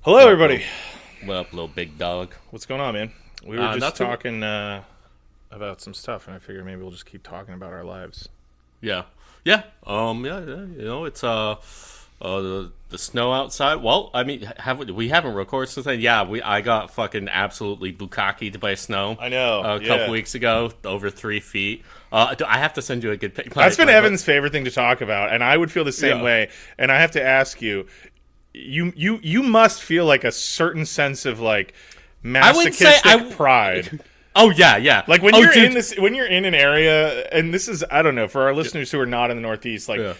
Hello, What up, everybody. little big dog? What's going on, man? We were just Not too. talking about some stuff, and I figure maybe we'll just keep talking about our lives. Yeah, yeah. Yeah. It's the snow outside. Well, I mean, we haven't recorded since then? Yeah, I got fucking absolutely bukkakied by snow. I know, A couple weeks ago, over 3 feet. I have to send you a good pic. That's been Evan's favorite thing to talk about, and I would feel the same Yeah. way. And I have to ask you, you must feel like a certain sense of like I would say masochistic pride. Oh yeah. Like when Oh, you're dude. when you're in an area, and this is, I don't know, for our listeners who are not in the Northeast, like Yeah.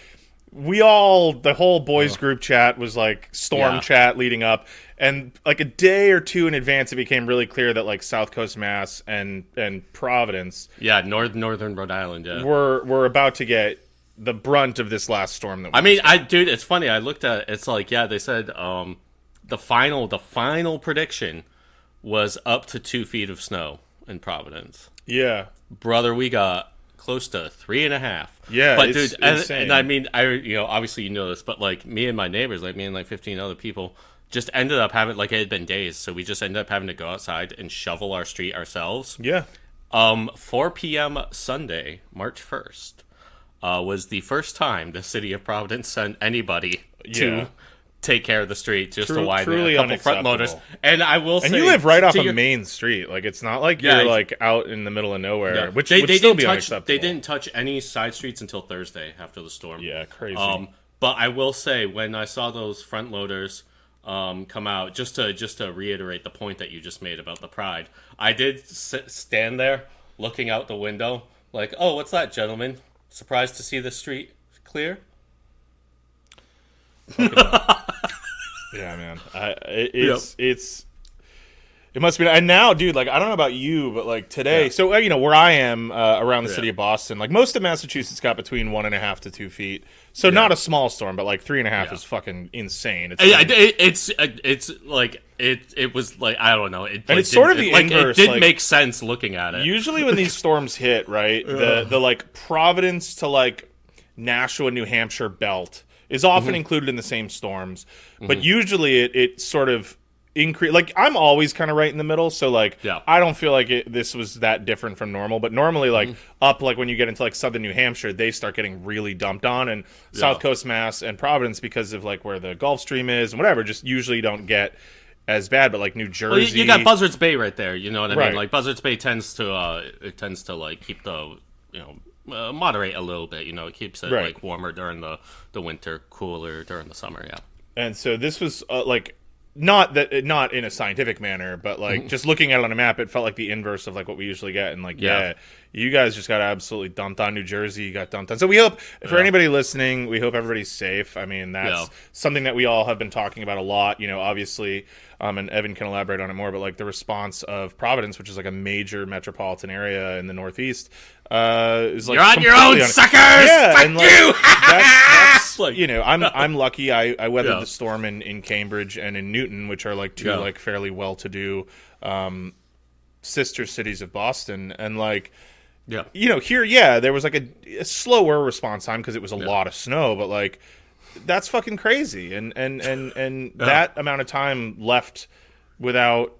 the whole boys group chat was like storm Yeah. chat leading up, and like a day or two in advance it became really clear that like South Coast Mass and Providence Yeah, northern Rhode Island. Yeah. were about to get the brunt of this last storm that we I mean, dude, it's funny. I looked at it, it's like, yeah, they said the final prediction was up to 2 feet of snow in Providence. yeah. Brother, we got close to 3.5. Yeah, but it's dude, insane. and I mean, obviously you know this, but like me and my neighbors, like me and like 15 other people, just ended up having, like, it had been days, so we just ended up having to go outside and shovel our street ourselves. Yeah. 4 p.m. Sunday, March 1st, was the first time the city of Providence sent anybody Yeah. to take care of the street, just to widen Truly a couple front unacceptable. loaders. And I will say, And you live right off to a your- main street. Like, it's not like Yeah, you're like out in the middle of nowhere, Yeah. which they would still didn't be touch. unacceptable. They didn't touch any side streets until Thursday after the storm. Yeah, crazy. But I will say, when I saw those front loaders come out, just to reiterate the point that you just made about the pride, I did stand there looking out the window, like, oh, what's that, gentlemen? Surprised to see the street clear? Yeah, man. It must be. And now, dude, like, I don't know about you, but like today, Yeah. so where I am around the Yeah. city of Boston, like most of Massachusetts got between 1.5 to 2 feet. So not a small storm, but like 3.5 Yeah. is fucking insane. Yeah, it's like it was like, I don't know. And it's sort of the inverse, It did like, make sense looking at it. Usually when these storms hit, right, the like Providence to like Nashua, New Hampshire belt is often included in the same storms, but usually it sort of increase. Like, I'm always kind of right in the middle, so like Yeah. I don't feel like this was that different from normal. But normally, like up, like when you get into like southern New Hampshire, they start getting really dumped on, and South Coast Mass and Providence, because of like where the Gulf Stream is and whatever, just usually don't get as bad. But like New Jersey, Well, you got Buzzards Bay right there. You know what I Right. mean? Like, Buzzards Bay tends to like keep the, moderate a little bit. You know, it keeps it Right. like warmer during the winter, cooler during the summer. Yeah. And so this was like not in a scientific manner, but like just looking at it on a map, it felt like the inverse of like what we usually get. And like, Yeah. you guys just got absolutely dumped on. New Jersey, you got dumped on. So we hope, for anybody listening, we hope everybody's safe. I mean, that's something that we all have been talking about a lot. Obviously, and Evan can elaborate on it more. But like the response of Providence, which is like a major metropolitan area in the Northeast, is like, You're on your completely own, suckers! Yeah, Fuck and like, you! that's Like, I'm lucky. I weathered Yeah. the storm in Cambridge and in Newton, which are like two Yeah. like fairly well-to-do sister cities of Boston, and like yeah. here, there was like a slower response time because it was a lot of snow, but like that's fucking crazy, and that amount of time left without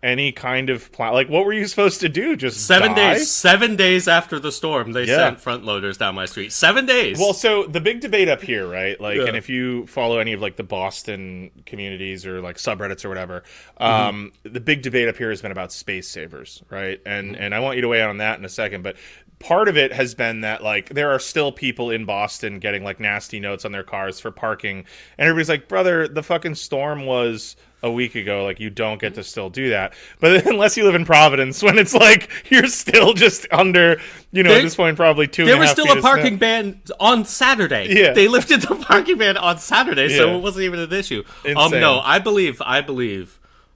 any kind of plan. Like, what were you supposed to do? Just 7 die? days. 7 days after the storm, they sent front loaders down my street. 7 days. Well, so the big debate up here, right? Like, Yeah. and if you follow any of like the Boston communities or like subreddits or whatever, the big debate up here has been about space savers, right? And I want you to weigh in on that in a second, but part of it has been that like there are still people in Boston getting like nasty notes on their cars for parking, and everybody's like, brother, the fucking storm was a week ago, like you don't get to still do that. But unless you live in Providence, when it's like you're still just under, at this point probably two. There was still a parking ban on Saturday. Yeah. They lifted the parking ban on Saturday, so Yeah. it wasn't even an issue. Insane. No, I believe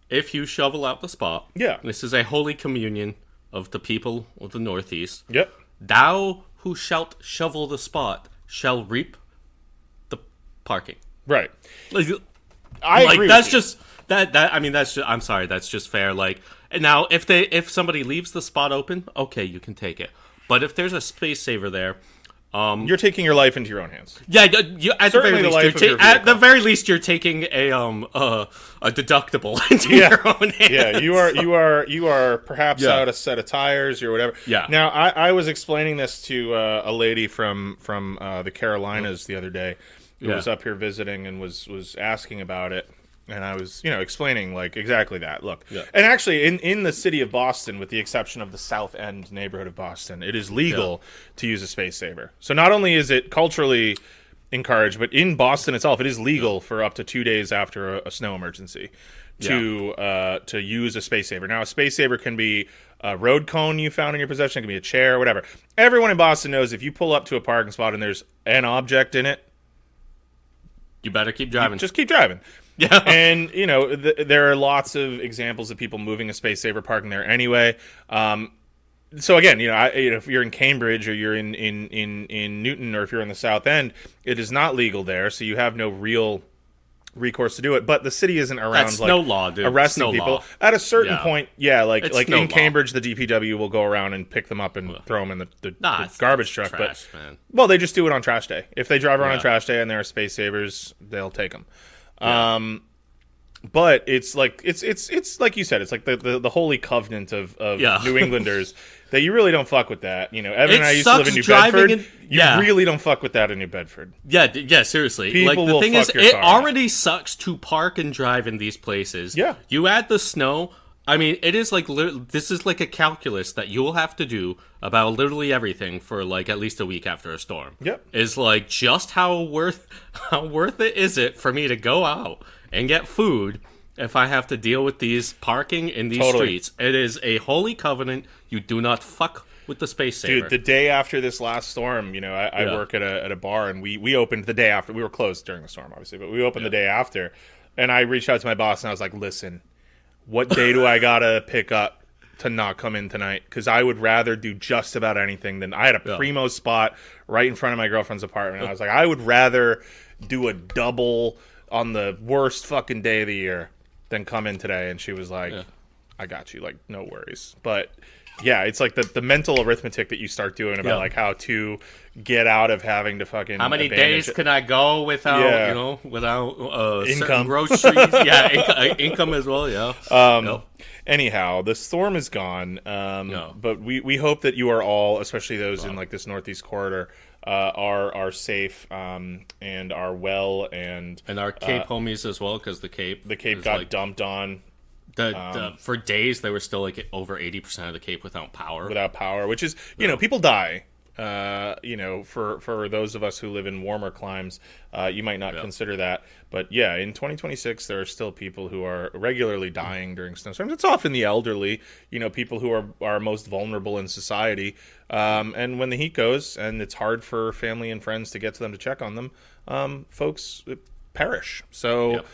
if you shovel out the spot, Yeah. this is a holy communion of the people of the Northeast. Yep. Thou who shalt shovel the spot shall reap the parking. Right. Like, I agree. that's with you. just that. I mean, that's just. I'm sorry. That's just fair. Like, now, if somebody leaves the spot open, okay, you can take it. But if there's a space saver there, You're taking your life into your own hands. Yeah, you, at the very least, at the very least, you're taking a deductible into your own hands. Yeah, you are perhaps out a set of tires or whatever. Yeah. Now, I was explaining this to a lady from the Carolinas the other day who was up here visiting and was asking about it. And I was, explaining like exactly that. Look, and actually, in the city of Boston, with the exception of the South End neighborhood of Boston, it is legal to use a space saver. So not only is it culturally encouraged, but in Boston itself, it is legal for up to 2 days after a snow emergency to use a space saver. Now, a space saver can be a road cone you found in your possession, it can be a chair, whatever. Everyone in Boston knows if you pull up to a parking spot and there's an object in it, you better keep driving. Just keep driving. Yeah, and there are lots of examples of people moving a space saver parking there anyway. So again, if you're in Cambridge or you're in Newton or if you're in the South End, it is not legal there, so you have no real recourse to do it. But the city isn't around That's no law, dude. arresting no people. Law. At a certain point, like in law. Cambridge, the DPW will go around and pick them up and throw them in the garbage truck. Trash, man. Well, they just do it on trash day. If they drive around on trash day and there are space savers, they'll take them. But it's like it's like you said, it's like the holy covenant of New Englanders that you really don't fuck with that. Evan and I used to live in New Bedford. You really don't fuck with that in New Bedford. Yeah, seriously. People will thing fuck is, your it car already sucks to park and drive in these places. Yeah. You add the snow. I mean, it is like this is like a calculus that you will have to do about literally everything for like at least a week after a storm. Yep. Is like just how worth it is it for me to go out and get food if I have to deal with these parking in these streets? It is a holy covenant. You do not fuck with the space saver. Dude, the day after this last storm, I work at a bar, and we opened the day after. We were closed during the storm, obviously, but we opened the day after. And I reached out to my boss, and I was like, listen, what day do I gotta pick up to not come in tonight? Because I would rather do just about anything than... I had a primo spot right in front of my girlfriend's apartment. And I was like, I would rather do a double on the worst fucking day of the year than come in today. And she was like, I got you. Like, no worries. But... yeah, it's like the mental arithmetic that you start doing about like how to get out of having to fucking... how many days can I go without, without income, groceries? Income as well, Anyhow, the storm is gone, but we hope that you are all, especially those in like this Northeast corridor, are safe and are well, and our Cape homies as well, because the Cape got dumped on. For days, they were still like over 80% of the Cape without power. Which is, people die. For those of us who live in warmer climes, you might not consider that. But yeah, in 2026, there are still people who are regularly dying during snowstorms. It's often the elderly, people who are most vulnerable in society. And when the heat goes and it's hard for family and friends to get to them to check on them, folks perish. So...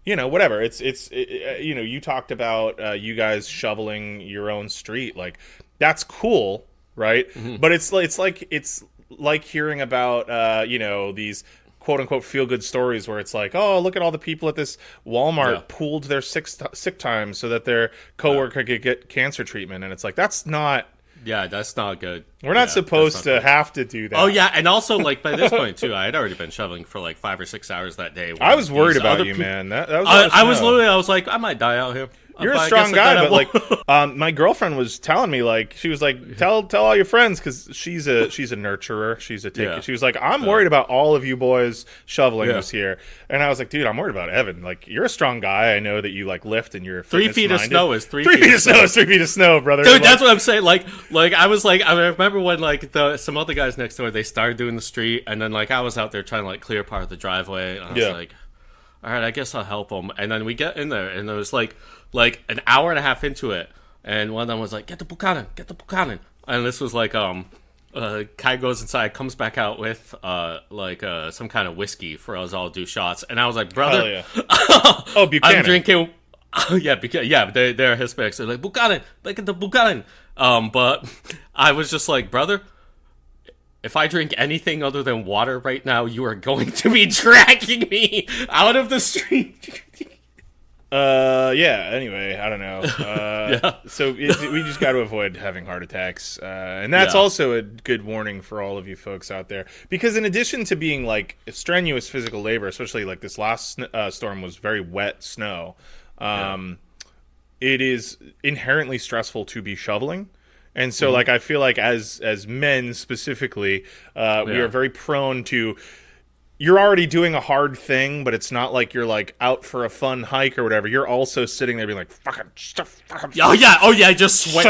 whatever. You talked about you guys shoveling your own street. Like, that's cool, right? Mm-hmm. But it's like hearing about these quote unquote feel good stories where it's like, oh, look at all the people at this Walmart pooled their sick time so that their coworker could get cancer treatment, and it's like, that's not. Yeah, that's not good. We're not supposed to have to do that. Oh, yeah, and also, like, by this point, too, I had already been shoveling for, like, 5 or 6 hours that day. I was worried about you, man. That was I was like, I might die out here. You're a strong guy, but like, my girlfriend was telling me, like, she was like, tell all your friends, because she's a nurturer, she's a taker. She was like, I'm worried about all of you boys shoveling this year, and I was like, dude, I'm worried about Evan. Like, you're a strong guy. I know that you like lift and you're 3 feet of snow is 3 feet of snow is 3 feet of snow, brother. Dude, that's what I'm saying. Like I was like, I remember when like some other guys next door, they started doing the street, and then like I was out there trying to like clear part of the driveway, and I was like, all right, I guess I'll help them. And then we get in there, and there was like an hour and a half into it, and one of them was like, get the Buchanan. And this was like, Kai goes inside, comes back out with some kind of whiskey for us all to do shots. And I was like, brother, oh, Buchanan. I'm drinking. They're Hispanics. They're like, Buchanan, get the Buchanan. But I was just like, brother, if I drink anything other than water right now, you are going to be dragging me out of the street. Yeah. Anyway, I don't know. Yeah. So we just got to avoid having heart attacks, and that's Yeah. also a good warning for all of you folks out there. Because in addition to being like strenuous physical labor, especially like this last storm was very wet snow, it is inherently stressful to be shoveling. And so, like, I feel like as men specifically, we are very prone to. You're already doing a hard thing, but it's not like you're like out for a fun hike or whatever. You're also sitting there being like, "Fucking stuff." Oh yeah, just sweat.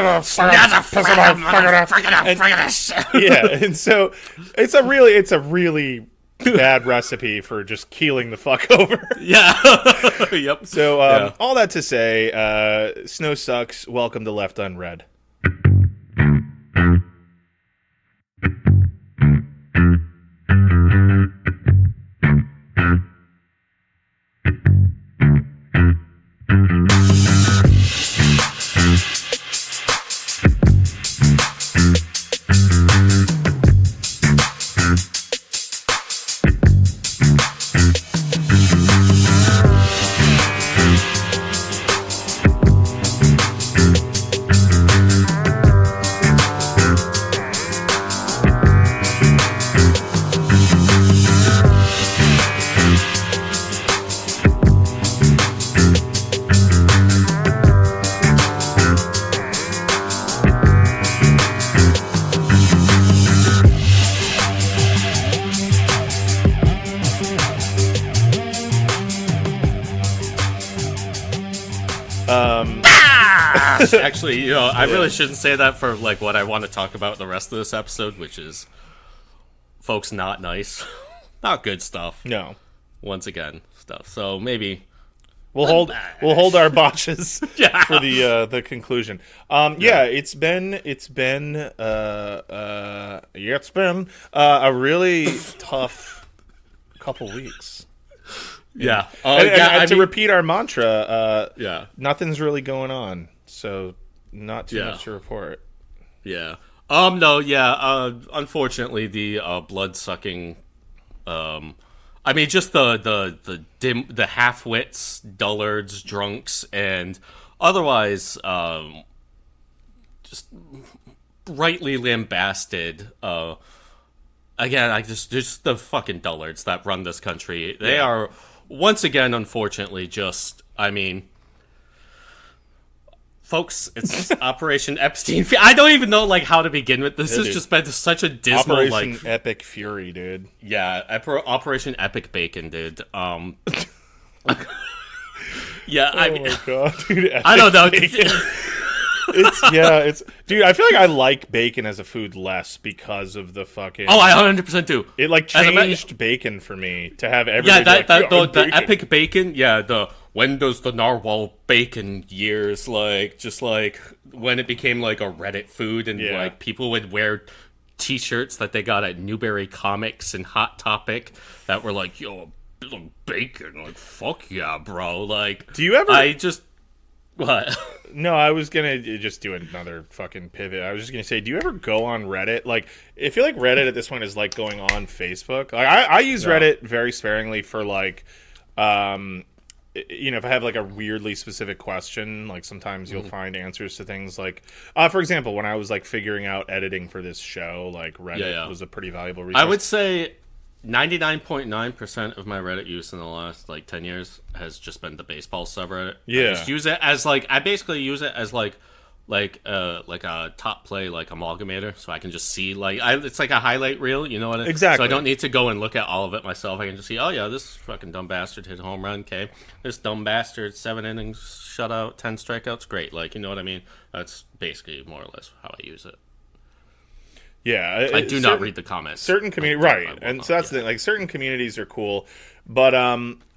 Yeah, and so it's a really bad recipe for just keeling the fuck over. Yeah. Yep. So all that to say, snow sucks. Welcome to Left Unread. Actually, I really shouldn't say that for like what I want to talk about the rest of this episode, which is folks not nice, not good stuff. No, Once again, stuff. So maybe we'll hold our botches for the conclusion. It's been a really tough couple weeks. Yeah. And to repeat our mantra, Yeah. nothing's really going on, so not too much to report. Yeah. No. Yeah. Unfortunately, the blood sucking. I mean, just the half wits, dullards, drunks, and otherwise, just rightly lambasted. Again, just the fucking dullards that run this country. They are once again, unfortunately, just. I mean. Folks, it's Operation Epstein. I don't even know like how to begin with this. Has just been such a dismal Operation Epic Fury, dude. Yeah, Operation Epic Bacon, dude. Yeah, oh my god, dude! I don't know. It's dude. I feel like I like bacon as a food less because of the fucking. Oh, I 100% do. It like changed bacon for me to have everything. Yeah, the Epic Bacon. Yeah, the when does the narwhal bacon years just like when it became like a Reddit food and like people would wear T-shirts that they got at Newberry Comics and Hot Topic that were like bacon, like fuck yeah, bro. Like, do you ever? What? No, I was gonna just do another fucking pivot. I was just gonna say, do you ever go on Reddit? Like, I feel like Reddit at this point is like going on Facebook. Like, I use Reddit very sparingly for like, if I have like a weirdly specific question, like sometimes you'll find answers to things like, for example, when I was like figuring out editing for this show, like Reddit was a pretty valuable resource. I would say 99.9% of my Reddit use in the last like 10 years has just been the baseball subreddit. Yeah. I just use it as like I basically use it as like a top play like amalgamator, so I can just see it's like a highlight reel, you know what? Exactly. So I don't need to go and look at all of it myself. I can just see, oh yeah, this fucking dumb bastard hit a home run. Okay, this dumb bastard 7 innings shutout, 10 strikeouts. Great, like you know what I mean? That's basically more or less how I use it. Yeah, I do not read the comments. Certain community, right? And so that's the thing. Like certain communities are cool, but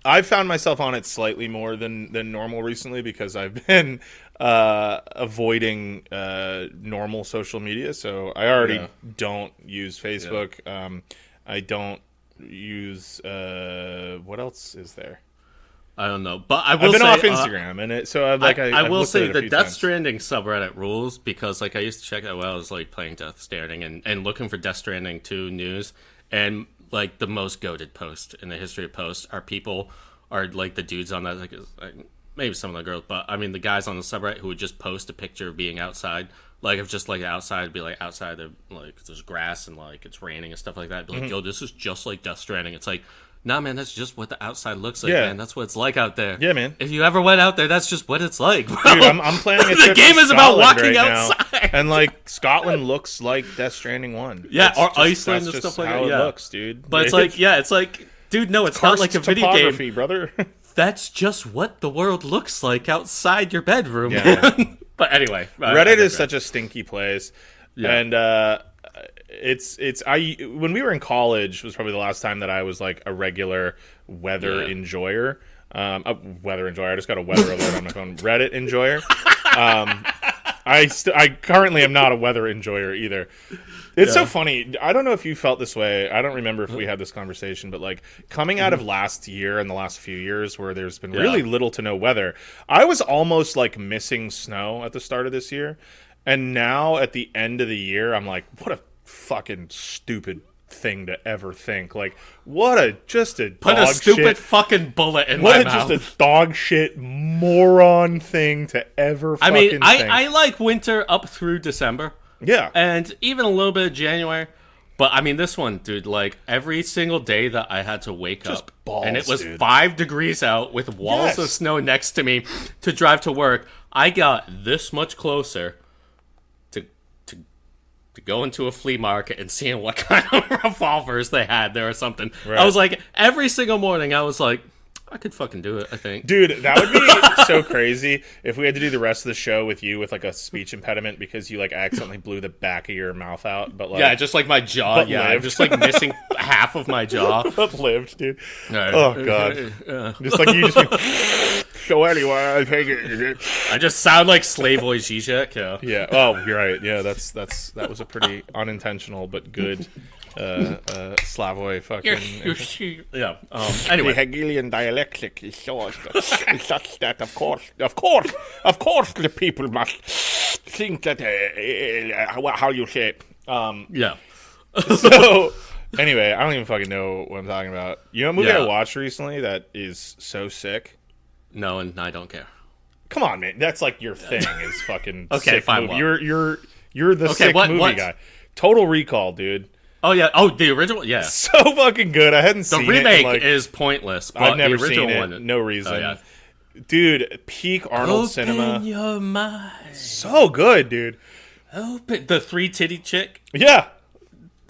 I've found myself on it slightly more than normal recently because I've been avoiding normal social media. So I already don't use Facebook. Yeah. I don't use what else is there? I don't know, but I will I've been say, off Instagram, and so I will say the Death times. Stranding subreddit rules because like I used to check out while I was like playing Death Stranding and looking for Death Stranding 2 news, and like the most goated post in the history of posts are like the dudes on that like maybe some of the girls, but I mean the guys on the subreddit who would just post a picture of being outside, like if just like outside, be like outside of like there's grass and like it's raining and stuff like that. Be like, yo, this is just like Death Stranding. It's like, nah, man, that's just what the outside looks like, man. That's what it's like out there. Yeah, man. If you ever went out there, that's just what it's like, bro. Dude, I'm planning a trip The game to is about Scotland walking right outside. now, and like Scotland looks like Death Stranding 1. Yeah, It's or just, Iceland that's and just stuff like how that. Yeah, it looks, dude. But it's like, yeah, it's like, dude, no, it's not like a video topography, game, brother. That's just what the world looks like outside your bedroom. Yeah. Man. But anyway, Reddit is such a stinky place, Yeah. and when we were in college was probably the last time that I was like a regular weather enjoyer. Weather enjoyer. I just got a weather alert on my phone. Reddit enjoyer. I currently am not a weather enjoyer either. It's so funny. I don't know if you felt this way. I don't remember if we had this conversation, but like coming out of last year and the last few years where there's been really little to no weather, I was almost like missing snow at the start of this year. And now at the end of the year, I'm like, what a fucking stupid thing to ever think. Like, what a put a stupid fucking bullet in my mouth. What just a dog shit moron thing to ever fucking think. I like winter up through December. Yeah. And even a little bit of January. But I mean, this one, dude, like every single day that I had to wake up balls, and it was dude. 5 degrees out with walls of snow next to me to drive to work, I got this much closer to go into a flea market and seeing what kind of revolvers they had there or something. Right. I was like, every single morning, I was like, I could fucking do it, I think. Dude, that would be so crazy if we had to do the rest of the show with you with like a speech impediment because you like accidentally blew the back of your mouth out. But like, yeah, just like my jaw. Yeah, I'm just like missing half of my jaw. But lived, dude. Oh, God. Just like you just so anyway, I take it. I just sound like Slavoj Žižek. Yeah. Oh, you're right. Yeah, that was a pretty unintentional but good Slavoj fucking. Yeah. Anyway, the Hegelian dialectic is such that of course, the people must think that how you say it. Yeah. So anyway, I don't even fucking know what I'm talking about. You know what movie I watched recently that is so sick? No, and I don't care. Come on, man. That's like your thing is fucking okay, sick fine. Movie. You're the sick movie guy. Total Recall, dude. Oh yeah. Oh, the original. Yeah. So fucking good. I hadn't seen it. The remake is pointless. But I've never the original seen it. One, no reason. Oh, yeah. Dude, peak Arnold cinema. Open your mind. So good, dude. Open the 3 titty chick. Yeah.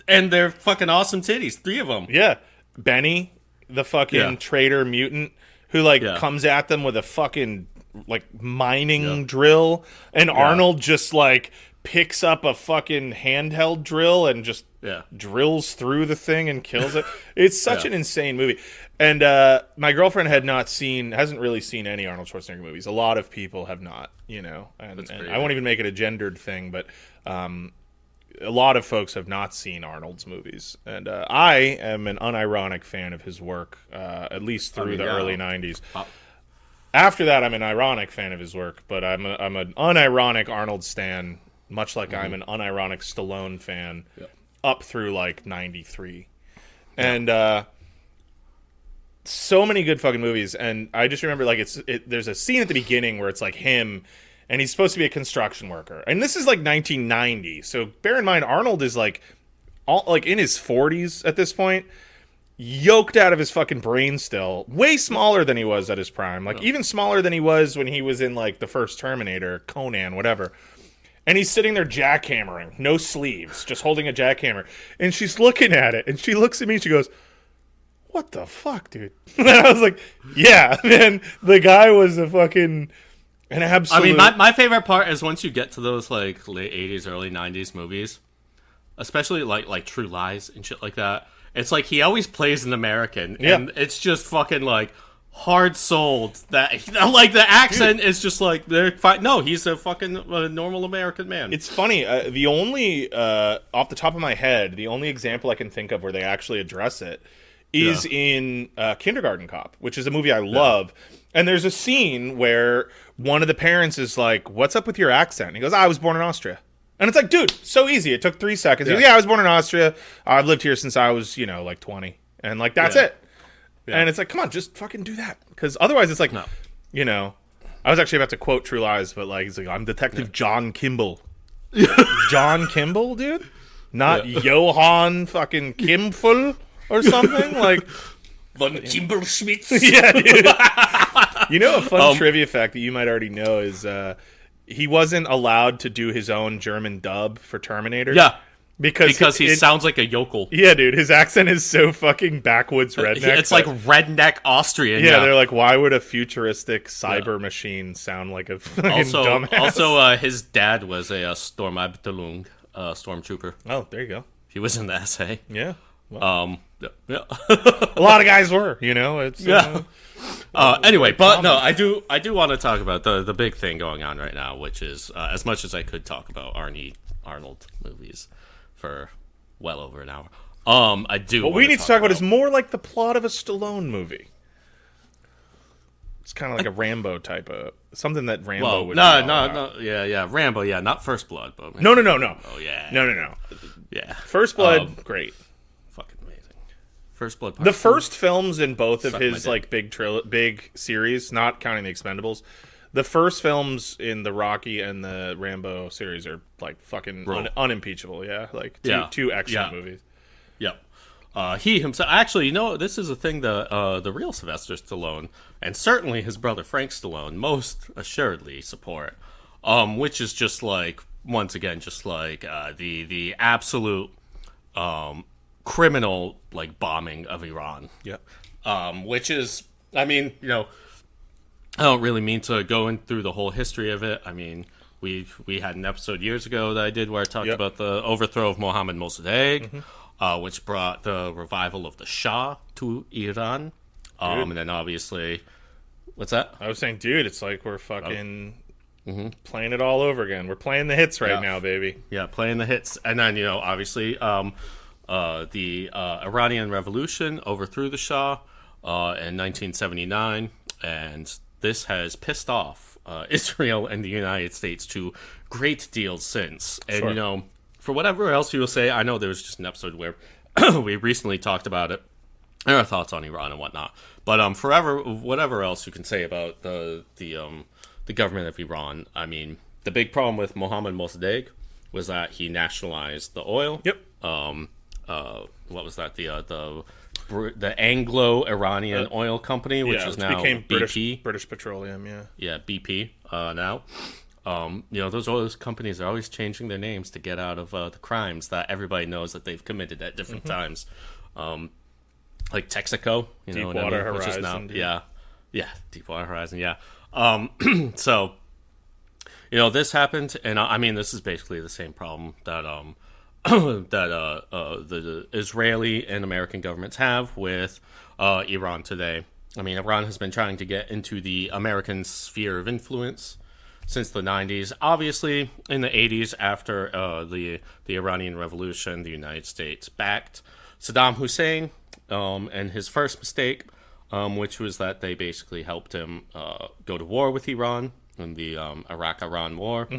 And they're fucking awesome titties. 3 of them. Yeah. Benny, the fucking traitor mutant who like comes at them with a fucking like mining drill, and Arnold just like picks up a fucking handheld drill and just drills through the thing and kills it. It's such an insane movie. And my girlfriend hasn't really seen any Arnold Schwarzenegger movies. A lot of people have not, you know, and I won't even make it a gendered thing, but a lot of folks have not seen Arnold's movies. And I am an unironic fan of his work, at least through the early 90s. After that, I'm an ironic fan of his work, but I'm an unironic Arnold stan, much like I'm an unironic Stallone fan up through like 93. And so many good fucking movies. And I just remember like there's a scene at the beginning where it's like him and he's supposed to be a construction worker. And this is like 1990. So bear in mind, Arnold is like in his 40s at this point, yoked out of his fucking brain still, way smaller than he was at his prime, like even smaller than he was when he was in like the first Terminator, Conan, whatever. And he's sitting there jackhammering, no sleeves, just holding a jackhammer. And she's looking at it, and she looks at me and she goes, "What the fuck, dude?" And I was like, yeah, man, the guy was an absolute... I mean, my favorite part is once you get to those like late 80s, early 90s movies, especially like True Lies and shit like that. It's like he always plays an American, and it's just fucking like hard sold that like the accent is just like they're fine. No, he's a fucking normal American man. It's funny. The only off the top of my head, the only example I can think of where they actually address it is in Kindergarten Cop, which is a movie I love. And there's a scene where one of the parents is like, "What's up with your accent?" And he goes, "I was born in Austria." And it's like, dude, so easy. It took 3 seconds. He goes, I was born in Austria. I've lived here since I was, like 20. And like, that's it. Yeah. And it's like, come on, just fucking do that. Because otherwise it's like, I was actually about to quote True Lies, but like he's like, I'm Detective John Kimball. John Kimball, dude, not Johann fucking Kimful or something like. Von Kimmelschmitz. Yeah, dude. You know, a fun trivia fact that you might already know is he wasn't allowed to do his own German dub for Terminator. Yeah. Because he sounds like a yokel. Yeah, dude, his accent is so fucking backwoods redneck. It's like redneck Austrian. Yeah, they're like, why would a futuristic cyber machine sound like a fucking dumbass? Also, his dad was a Sturmabteilung stormtrooper. Oh, there you go. He was in the SA. Yeah. Well, Yeah. a lot of guys were, you know. It's anyway, but no, I do want to talk about the big thing going on right now, which is as much as I could talk about Arnold movies for well over an hour. I do. What we need to talk about is more like the plot of a Stallone movie. It's kind of like a Rambo type of something that Rambo would. No, yeah, Rambo, yeah, not First Blood, but no. Oh yeah, no. Yeah, First Blood, great, fucking amazing. First Blood. The first films in both of his my like big series, not counting the Expendables. The first films in the Rocky and the Rambo series are like fucking unimpeachable. Yeah, like two excellent movies. Yep. He himself, actually, you know, this is a thing the real Sylvester Stallone and certainly his brother Frank Stallone most assuredly support. Which is just like, once again, just like the absolute criminal like bombing of Iran. Yep. Which is, I mean, you know, I don't really mean to go in through the whole history of it. I mean, we had an episode years ago that I did where I talked about the overthrow of Mohammad Mossadegh, which brought the revival of the Shah to Iran. And then obviously, what's that? I was saying, dude, it's like we're fucking playing it all over again. We're playing the hits right now, baby. Yeah, playing the hits. And then, you know, obviously, the Iranian Revolution overthrew the Shah in 1979, and this has pissed off Israel and the United States to great deals since. And, you know, for whatever else you will say, I know there was just an episode where we recently talked about it, and our thoughts on Iran and whatnot. But whatever else you can say about the government of Iran, I mean, the big problem with Mohammad Mossadegh was that he nationalized the oil. Yep. What was that? The Anglo-Iranian Oil Company, which is now became BP. British Petroleum, yeah. Yeah, BP now. You know, those oil companies are always changing their names to get out of the crimes that everybody knows that they've committed at different times. Like Texaco, you know, Deepwater Horizon, which is now, Deepwater Horizon, yeah. So, you know, this happened, and I mean, this is basically the same problem that the Israeli and American governments have with Iran today. I mean, Iran has been trying to get into the American sphere of influence since the 90s. Obviously, in the 80s, after the Iranian Revolution, the United States backed Saddam Hussein and his first mistake, which was that they basically helped him go to war with Iran in the Iraq-Iran War.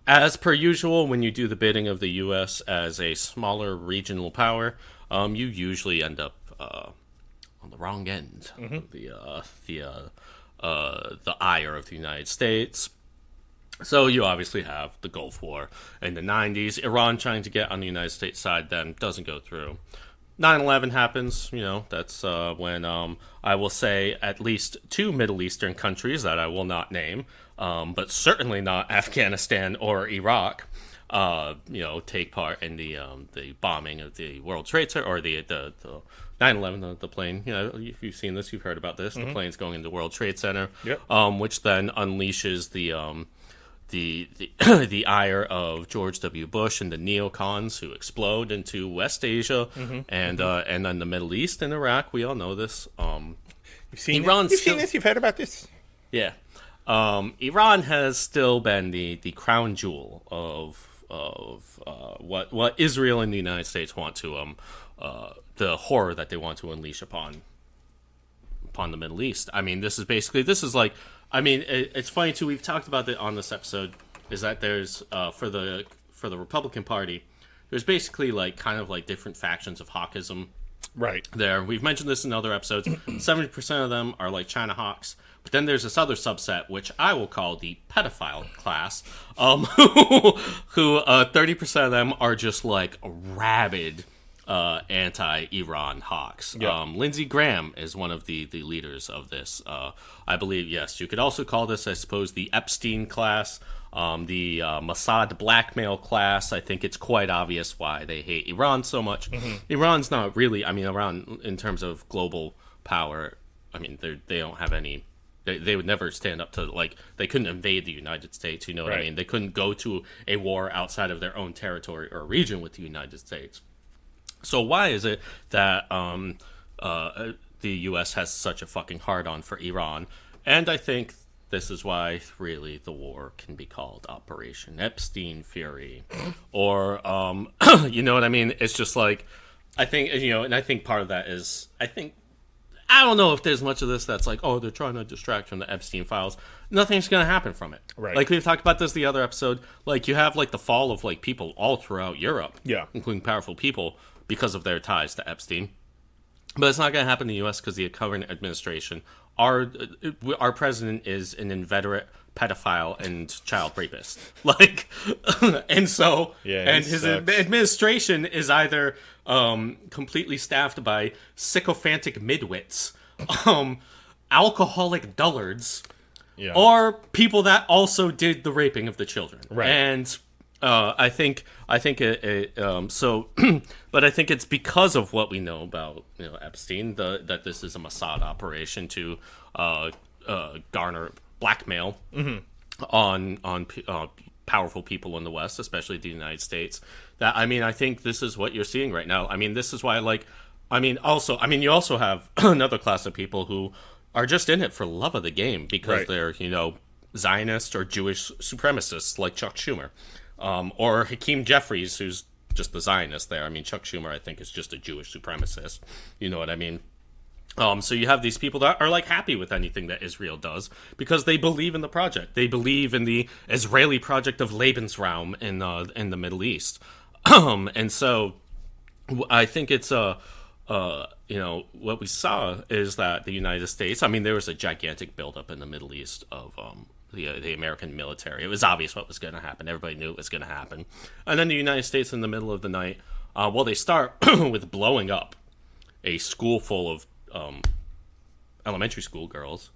As per usual, when you do the bidding of the U.S. as a smaller regional power, you usually end up on the wrong end of the ire of the United States. So you obviously have the Gulf War in the 90s. Iran trying to get on the United States side then doesn't go through. 9/11 happens, you know, that's when I will say at least two Middle Eastern countries that I will not name, but certainly not Afghanistan or Iraq, you know, take part in the bombing of the World Trade Center, or the 9/11, the plane. You know, if you've seen this, you've heard about this. The plane's going into the World Trade Center, which then unleashes the ire of George W. Bush and the neocons who explode into West Asia and then the Middle East and Iraq. We all know this. You've seen this. You've heard about this. Yeah. Iran has still been the crown jewel of what Israel and the United States want to the horror that they want to unleash upon the Middle East. I mean, this is like. I mean, it's funny too. We've talked about it on this episode. Is that there's for the Republican Party, there's basically like kind of like different factions of hawkism. Right. There, we've mentioned this in other episodes. 70% of them are like China hawks, But then there's this other subset, which I will call the pedophile class, who 30% of them are just like rabid anti-Iran hawks. Yeah. Lindsey Graham is one of the leaders of this. I believe, yes, you could also call this, I suppose, the Epstein class, the Mossad blackmail class. I think it's quite obvious why they hate Iran so much. Iran's not really, Iran, in terms of global power, they don't have any... They would never stand up to, like, they couldn't invade the United States, you know what I mean? They couldn't go to a war outside of their own territory or region with the United States. So why is it that the U.S. has such a fucking hard-on for Iran? And I think this is why, really, the war can be called Operation Epstein Fury. Or, you know what I mean? It's just like, I think, and I think part of that is, I don't know if there's much of this that's like, oh, they're trying to distract from the Epstein files. Nothing's going to happen from it. Right. Like, we've talked about this the other episode. Like, you have, like, the fall of, like, people all throughout Europe. Yeah. Including powerful people because of their ties to Epstein. But it's not going to happen in the U.S. because the current administration, our president is an inveterate pedophile and child rapist. Like, and so, and his administration is either completely staffed by sycophantic midwits, alcoholic dullards, or people that also did the raping of the children. Right. And I think so, but I think it's because of what we know about Epstein that this is a Mossad operation to garner blackmail on powerful people in the West, especially the United States. That I think this is what you're seeing right now. This is why, you also have another class of people who are just in it for love of the game because they're Zionist or Jewish supremacists like Chuck Schumer. Or Hakeem Jeffries, who's just the Zionist there. Chuck Schumer, I think, is just a Jewish supremacist. You know what I mean? So you have these people that are, like, happy with anything that Israel does because they believe in the project. They believe in the Israeli project of Lebensraum in the Middle East. And so I think it's, what we saw is that the United States, there was a gigantic buildup in the Middle East of... the American military. It was obvious what was going to happen. Everybody knew it was going to happen. And then the United States in the middle of the night, they start with blowing up a school full of elementary school girls.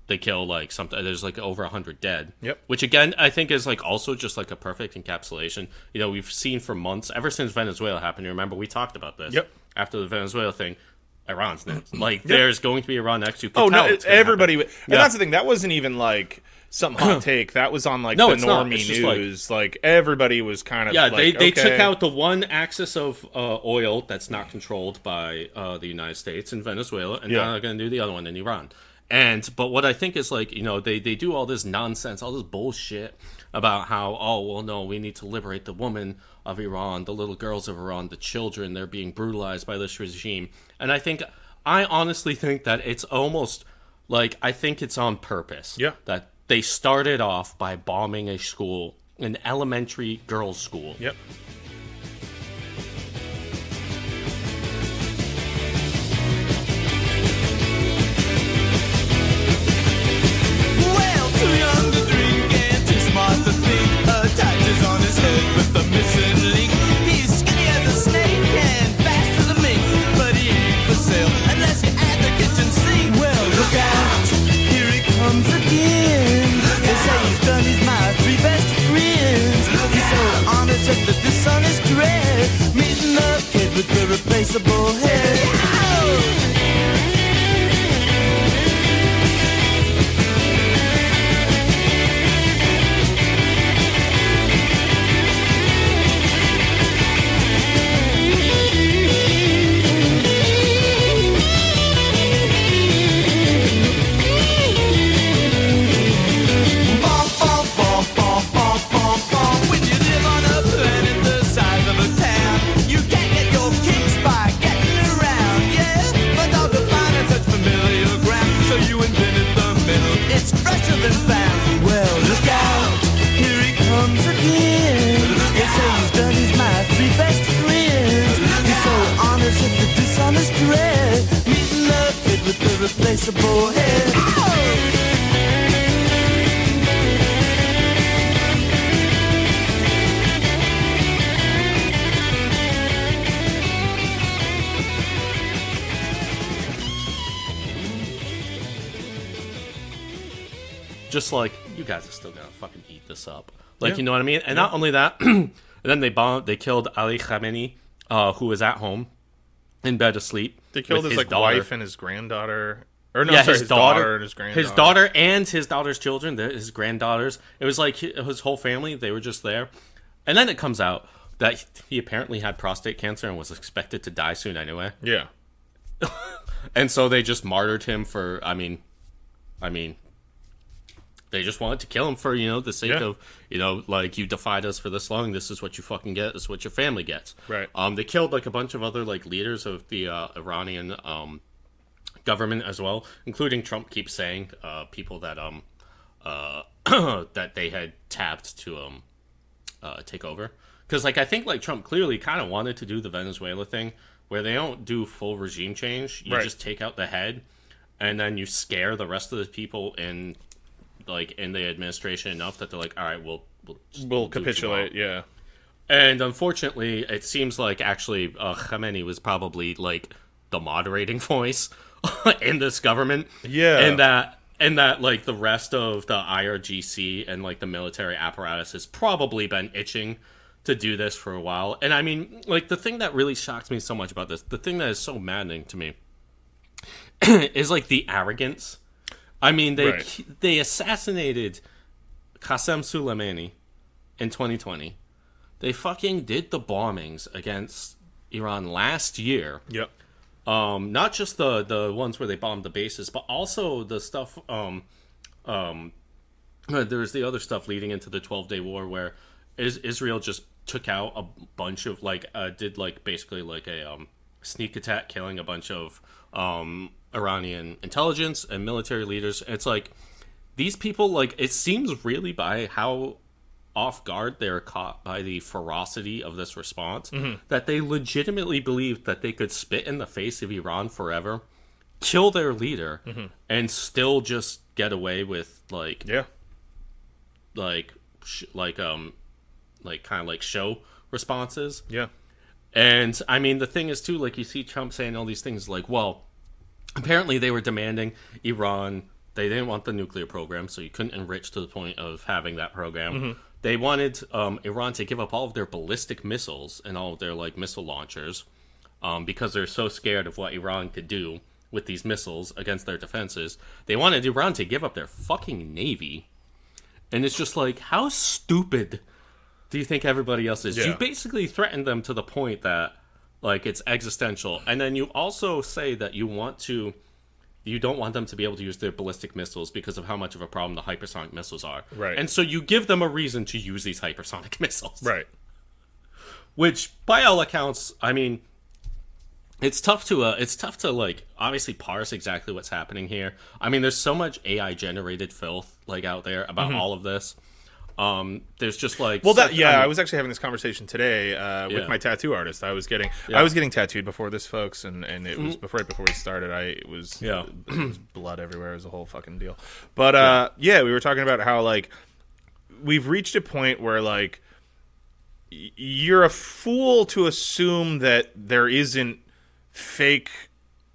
They kill there's over 100 dead. Yep. Which again, I think is also just a perfect encapsulation. We've seen for months, ever since Venezuela happened, you remember we talked about this. Yep. After the Venezuela thing, Iran's next. There's going to be Iran next. You can Oh, tell no, everybody... And that's the thing. That wasn't even, some hot take. That was on, the normie news. Everybody was kind of they took out the one axis of oil that's not controlled by the United States in Venezuela, and now they're going to do the other one in Iran. But what I think is, they do all this nonsense, all this bullshit about how, no, we need to liberate the women of Iran, the little girls of Iran, the children, they're being brutalized by this regime. And I honestly think that it's almost I think it's on purpose. Yeah. That they started off by bombing a school, an elementary girls' school. Yep. Well, too young to drink and too smart to think. Tigers on his head with the missing link. He's skinny as a snake and fast as a mink, but he ain't for sale unless you add the kitchen sink. Well, look out, here he comes again. They say he's done, he's my three best friends. He's so honest at the dishonest dread, meeting the kid with the replaceable head. It's fresher than found. Well, look out, here he comes again. They say he's done, he's my three best friends. He's so honest at the dishonest dread, meeting the kid with the replaceable head. Oh! just like, you guys are still gonna fucking eat this up. Like, Yeah. you know what I mean? And not only that, then they killed Ali Khamenei, who was at home in bed asleep. They killed with his like daughter. wife and his granddaughter. Or no, Yeah, sorry, his daughter and his granddaughter. His daughter and his daughter's children, his granddaughters. It was like his whole family. They were just there. And then it comes out that he apparently had prostate cancer and was expected to die soon anyway. Yeah. And so they just martyred him for, I mean, they just wanted to kill him for, the sake of, like, you defied us for this long. This is what you fucking get. This is what your family gets. Right. They killed, like, a bunch of other, like, leaders of the Iranian government as well, including Trump keeps saying people that that they had tapped to take over. Because, like, I think, like, Trump clearly kind of wanted to do the Venezuela thing where they don't do full regime change. You just take out the head and then you scare the rest of the people in the administration enough that they're like, all right, we'll capitulate. Yeah. And unfortunately, it seems like actually Khamenei was probably like the moderating voice in this government. Yeah. And that like the rest of the IRGC and like the military apparatus has probably been itching to do this for a while. And I mean, like, the thing that really shocks me so much about this, the thing that is so maddening to me is like the arrogance. I mean, they assassinated Qasem Soleimani in 2020. They fucking did the bombings against Iran last year. Yep. Not just the ones where they bombed the bases, but also the stuff. There's the other stuff leading into the 12-day war where Israel just took out a bunch of did basically a sneak attack, killing a bunch of Iranian intelligence and military leaders. And it's like these people, like, it seems really by how off guard they're caught by the ferocity of this response that they legitimately believed that they could spit in the face of Iran forever, kill their leader, and still just get away with kind of like show responses. Yeah. And I mean, the thing is too, like, you see Trump saying all these things like, well, apparently they were demanding Iran, they didn't want the nuclear program, so you couldn't enrich to the point of having that program. They wanted Iran to give up all of their ballistic missiles and all of their like missile launchers because they're so scared of what Iran could do with these missiles against their defenses. They wanted Iran to give up their fucking navy. And it's just like, how stupid do you think everybody else is? Yeah. You basically threatened them to the point that, like, it's existential. And then you also say that you don't want them to be able to use their ballistic missiles because of how much of a problem the hypersonic missiles are. Right. And so you give them a reason to use these hypersonic missiles. Right. Which, by all accounts, I mean, it's tough to like obviously parse exactly what's happening here. I mean, there's so much AI generated filth like out there about all of this. There's just like, well, I was actually having this conversation today with my tattoo artist. I was getting tattooed before this, folks, and it was right before we started. It was blood everywhere. It was a whole fucking deal. But we were talking about how like we've reached a point where like you're a fool to assume that there isn't fake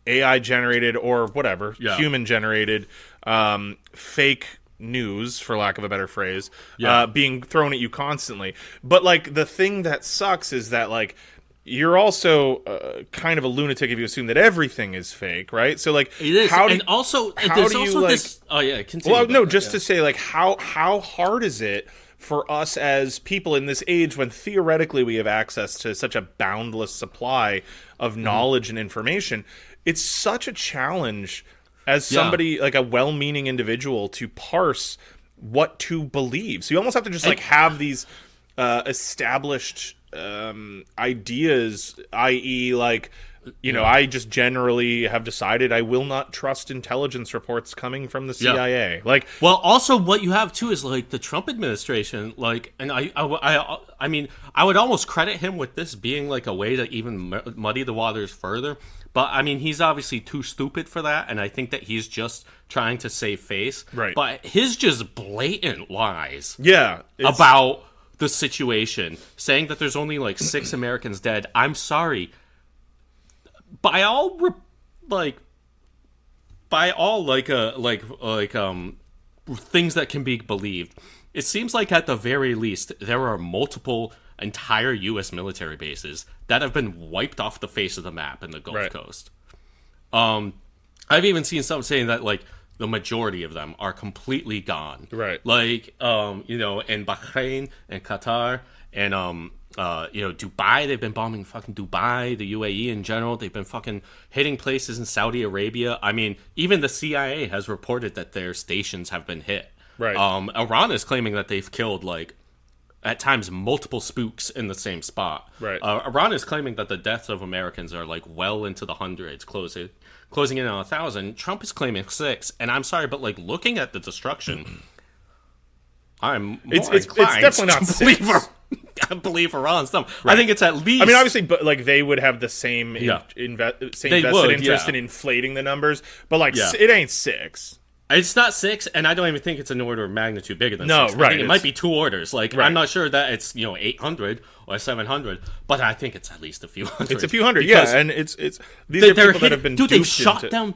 AI generated or whatever human generated fake news, for lack of a better phrase, being thrown at you constantly. But like the thing that sucks is that like you're also kind of a lunatic if you assume that everything is fake, right? So like it is, how do, and also how there's do you also like, this. Oh yeah, continue. Well, no, just to say like how hard is it for us as people in this age when theoretically we have access to such a boundless supply of knowledge and information? It's such a challenge as somebody like a well-meaning individual to parse what to believe. So you almost have to just like have these established ideas, i.e. like, you know, I just generally have decided I will not trust intelligence reports coming from the CIA. Like, well, also what you have too is like the Trump administration, like, and I mean, I would almost credit him with this being like a way to even muddy the waters further. But I mean, he's obviously too stupid for that, and I think that he's just trying to save face. Right. But his just blatant lies. About the situation, saying that there's only like 6 Americans dead. I'm sorry. By all things that can be believed. It seems like at the very least there are multiple entire U.S. military bases that have been wiped off the face of the map in the Gulf Coast. I've even seen some saying that like the majority of them are completely gone. Right. Like in Bahrain and Qatar and Dubai, they've been bombing fucking Dubai, the UAE in general. They've been fucking hitting places in Saudi Arabia. I mean, even the CIA has reported that their stations have been hit. Right. Iran is claiming that they've killed, like, at times multiple spooks in the same spot. Right. Iran is claiming that the deaths of Americans are, like, well into the hundreds, closing in on 1,000. Trump is claiming 6. And I'm sorry, but, like, looking at the destruction, I'm more it's definitely not 6. I believe Iran's stuff. Right. I think it's at least. I mean, obviously, but like they would have the same vested interest in inflating the numbers, but like it ain't 6. It's not 6, and I don't even think it's an order of magnitude bigger than 6. Right. I think it might be 2 orders. Like I'm not sure that it's 800 or 700, but I think it's at least a few hundred. It's a few hundred, and it's these are people that have been. Dude, they've shot down.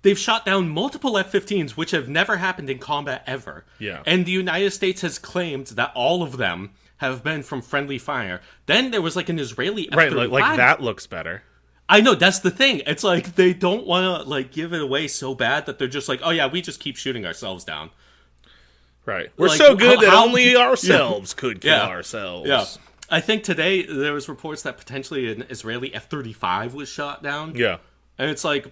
They've shot down multiple F-15s, which have never happened in combat ever. Yeah. And the United States has claimed that all of them have been from friendly fire. Then there was like an Israeli F-35. Right, like that looks better. I know, that's the thing. It's like they don't want to like give it away so bad that they're just like, oh yeah, we just keep shooting ourselves down. Right. We're like, so good that only ourselves could kill ourselves. Yeah. I think today there was reports that potentially an Israeli F-35 was shot down. Yeah. And it's like,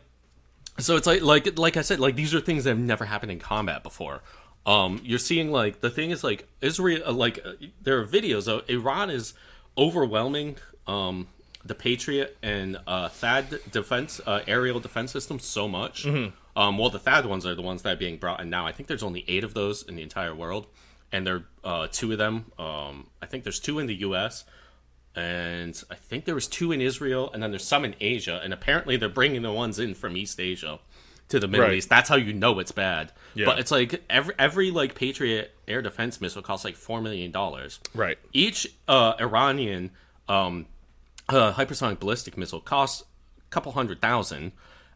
so it's like I said, like these are things that have never happened in combat before. You're seeing like the thing is like Israel, like there are videos of Iran is overwhelming the Patriot and THAAD defense aerial defense systems so much. Mm-hmm. Well, the THAAD ones are the ones that are being brought in now. I think there's only 8 of those in the entire world, and there are 2 of them. I think there's 2 in the U.S. and I think there was 2 in Israel, and then there's some in Asia, and apparently they're bringing the ones in from East Asia to the Middle East. That's how you know it's bad. Yeah. But it's like every like Patriot air defense missile costs like $4 million. Right. Each Iranian hypersonic ballistic missile costs a couple $100,000,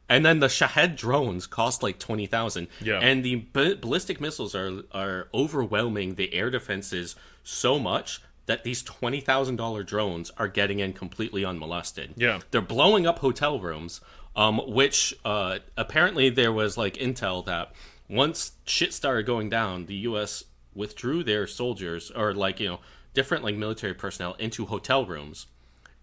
and then the Shahed drones cost like $20,000. Yeah. And the ballistic missiles are overwhelming the air defenses so much that these $20,000 drones are getting in completely unmolested. Yeah. They're blowing up hotel rooms, which apparently there was like intel that once shit started going down, the U.S. withdrew their soldiers or like, different like military personnel into hotel rooms.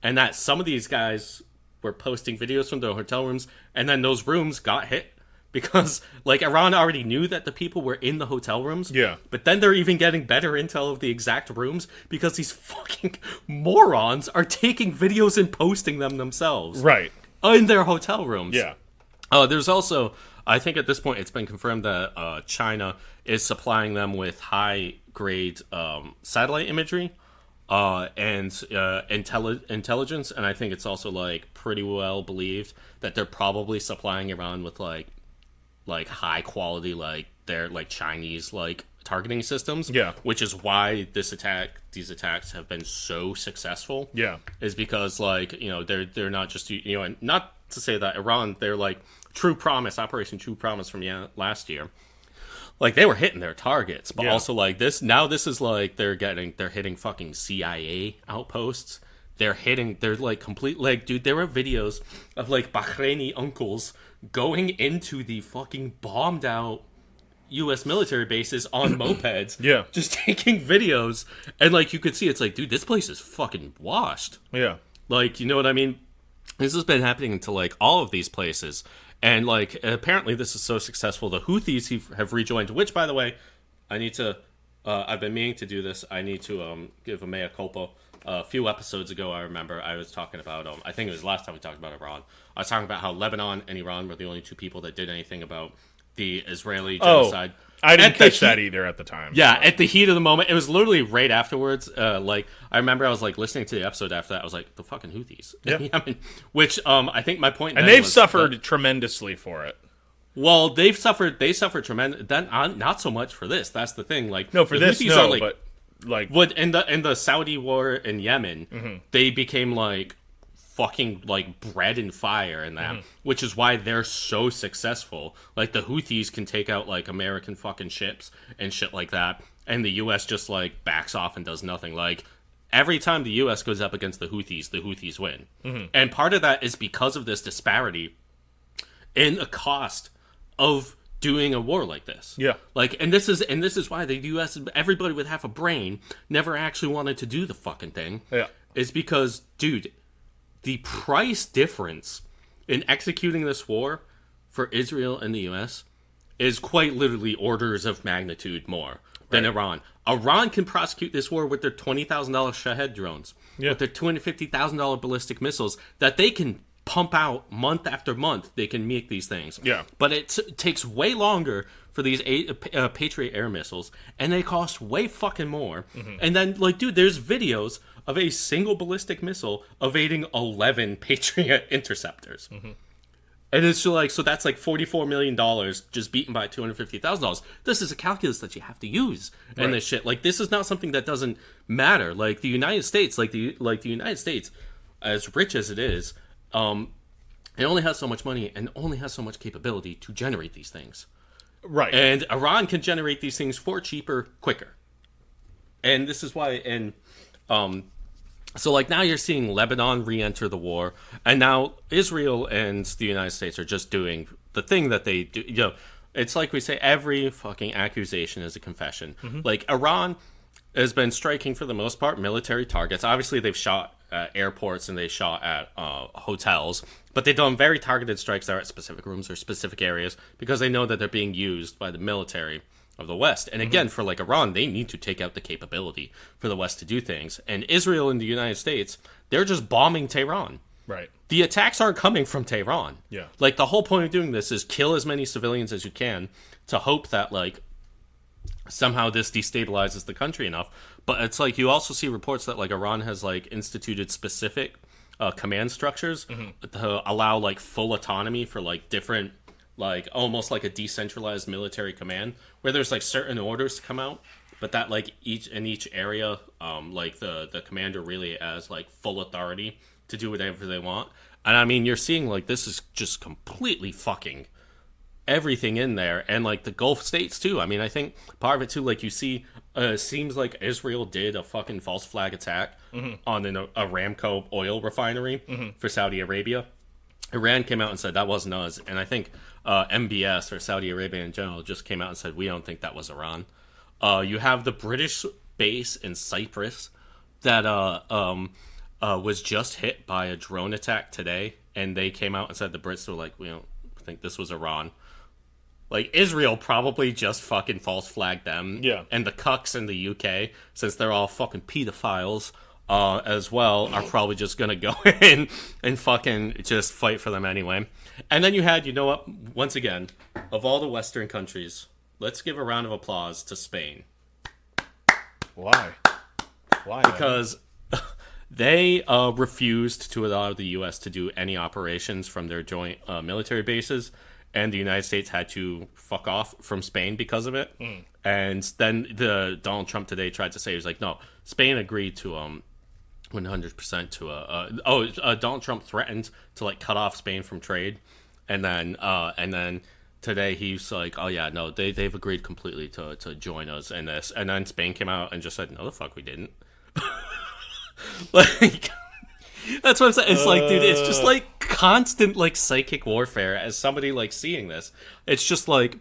And that some of these guys were posting videos from their hotel rooms, and then those rooms got hit. Because, like, Iran already knew that the people were in the hotel rooms. Yeah. But then they're even getting better intel of the exact rooms because these fucking morons are taking videos and posting them themselves. Right. In their hotel rooms. Yeah. There's also, I think at this point it's been confirmed that China is supplying them with high-grade satellite imagery and intelligence. And I think it's also, like, pretty well believed that they're probably supplying Iran with, like high quality, like their like Chinese like targeting systems. Yeah. Which is why these attacks have been so successful. Yeah. Is because like, they're not just, and not to say that Iran, they're like Operation True Promise from last year. Like they were hitting their targets, but also like this is like they're hitting fucking CIA outposts. They're like complete, like, dude, there were videos of like Bahraini uncles going into the fucking bombed out U.S. military bases on mopeds. Yeah. Just taking videos. And like you could see, it's like, dude, this place is fucking washed. Yeah. Like, you know what I mean? This has been happening to like all of these places. And like, apparently this is so successful. The Houthis have rejoined, which by the way, I need to, I've been meaning to do this. I need to give a mea culpa. A few episodes ago, I remember I was talking about, I think it was the last time we talked about Iran. I was talking about how Lebanon and Iran were the only 2 people that did anything about the Israeli genocide. I didn't catch that either at the time. Yeah, at the heat of the moment. It was literally right afterwards. Like, I remember I was like listening to the episode after that. I was like, the fucking Houthis. Yeah. Which I think my point and they've suffered tremendously for it. Well, they suffered tremendous. Then not so much for this. That's the thing. Like, no, for this, no, like, but like what in the Saudi war in Yemen, they became like fucking like bread and fire in that, which is why they're so successful. Like the Houthis can take out like American fucking ships and shit like that, and the U.S. just like backs off and does nothing. Like every time the U.S. goes up against the Houthis win, and part of that is because of this disparity in the cost of doing a war like this. Yeah. Like, and this is why the U.S. everybody with half a brain never actually wanted to do the fucking thing. Yeah. Is because, dude, the price difference in executing this war for Israel and the U.S. is quite literally orders of magnitude more than Iran. Iran can prosecute this war with their $20,000 Shahed drones, with their $250,000 ballistic missiles that they can pump out month after month. They can make these things. Yeah. But it takes way longer for these Patriot air missiles, and they cost way fucking more. And then, like, dude, there's videos of a single ballistic missile evading 11 Patriot interceptors. And it's like, so that's like $44 million just beaten by $250,000. This is a calculus that you have to use in this shit. Like, this is not something that doesn't matter. Like the United States, the United States, as rich as it is, it only has so much money and only has so much capability to generate these things. Right. And Iran can generate these things for cheaper, quicker. And this is why, so like now you're seeing Lebanon re-enter the war, and now Israel and the United States are just doing the thing that they do. You know, it's like we say, every fucking accusation is a confession. Like Iran has been striking for the most part military targets. Obviously, they've shot at airports and they shot at hotels, but they've done very targeted strikes that are at specific rooms or specific areas because they know that they're being used by the military of the West. And again, for like Iran, they need to take out the capability for the West to do things. And Israel and the United States, they're just bombing Tehran. Right. The attacks aren't coming from Tehran. Yeah. Like the whole point of doing this is kill as many civilians as you can to hope that like somehow this destabilizes the country enough. But it's like you also see reports that like Iran has like instituted specific command structures to allow like full autonomy for like different, like almost like a decentralized military command where there's like certain orders to come out, but that like each area, like the commander really has like full authority to do whatever they want. And I mean, you're seeing like this is just completely fucking everything in there, and like the Gulf states too. I mean, I think part of it too, like you see, seems like Israel did a fucking false flag attack on a Aramco oil refinery for Saudi Arabia. Iran came out and said that wasn't us, and I think MBS or Saudi Arabia in general just came out and said we don't think that was Iran. You have the British base in Cyprus that was just hit by a drone attack today, and they came out and said the Brits were like, we don't think this was Iran. Like, Israel probably just fucking false flagged them. Yeah. And the cucks in the UK, since they're all fucking pedophiles as well, are probably just gonna go in and fucking just fight for them anyway. And then you had, you know what, once again, of all the Western countries, let's give a round of applause to Spain. Why? Why? Because they refused to allow the U.S. to do any operations from their joint military bases, and the United States had to fuck off from Spain because of it. And then Donald Trump today tried to say, he was like, no, Spain agreed to 100% to Donald Trump threatened to like cut off Spain from trade, and then today he's like, oh yeah, no, they've agreed completely to join us in this. And then Spain came out and just said, no, the fuck we didn't. Like, that's what I'm saying. It's like, dude, it's just like constant like psychic warfare. As somebody like seeing this, it's just like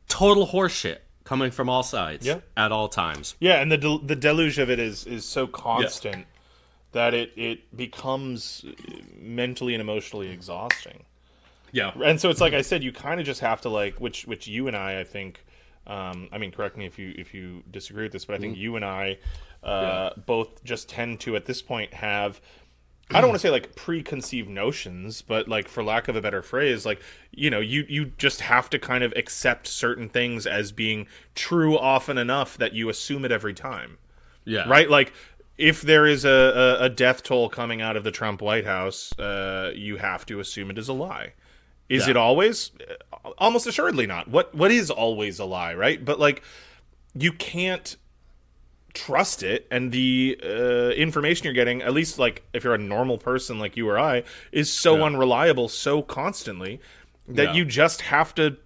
total horseshit coming from all sides at all times. Yeah, and the deluge of it is so constant that it becomes mentally and emotionally exhausting. Yeah, and so it's like I said, you kind of just have to like, which you and I think. I mean, correct me if you disagree with this, but I think you and I both just tend to, at this point, have, I don't want to say like preconceived notions, but like, for lack of a better phrase, like, you know, you just have to kind of accept certain things as being true often enough that you assume it every time. Yeah. Right? Like, if there is a death toll coming out of the Trump White House, you have to assume it is a lie. Is it always? Almost assuredly not. What is always a lie, right? But like, you can't trust it, and the information you're getting, at least like if you're a normal person like you or I, is so unreliable so constantly that you just have to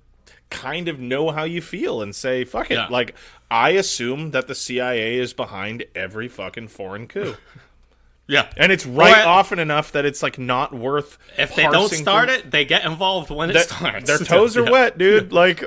kind of know how you feel and say, fuck it. Yeah. Like, I assume that the CIA is behind every fucking foreign coup. Yeah. And it's often enough that it's like not worth if they don't start it, they get involved when it starts. Their toes are wet, dude. Like,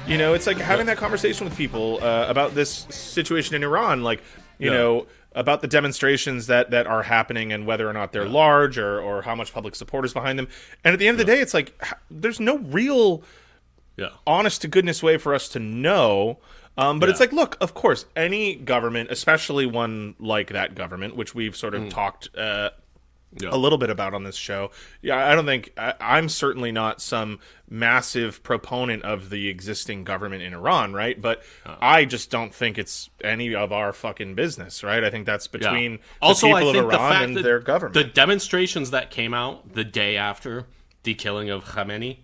You know, it's like having that conversation with people about this situation in Iran, like, you know, about the demonstrations that are happening and whether or not they're large or how much public support is behind them. And at the end of the day, it's like there's no real honest to goodness way for us to know. But it's like, look, of course, any government, especially one like that government, which we've sort of talked a little bit about on this show. Yeah, I don't think I'm certainly not some massive proponent of the existing government in Iran, right? But I just don't think it's any of our fucking business, right? I think that's between the people of Iran and their government. The demonstrations that came out the day after the killing of Khamenei,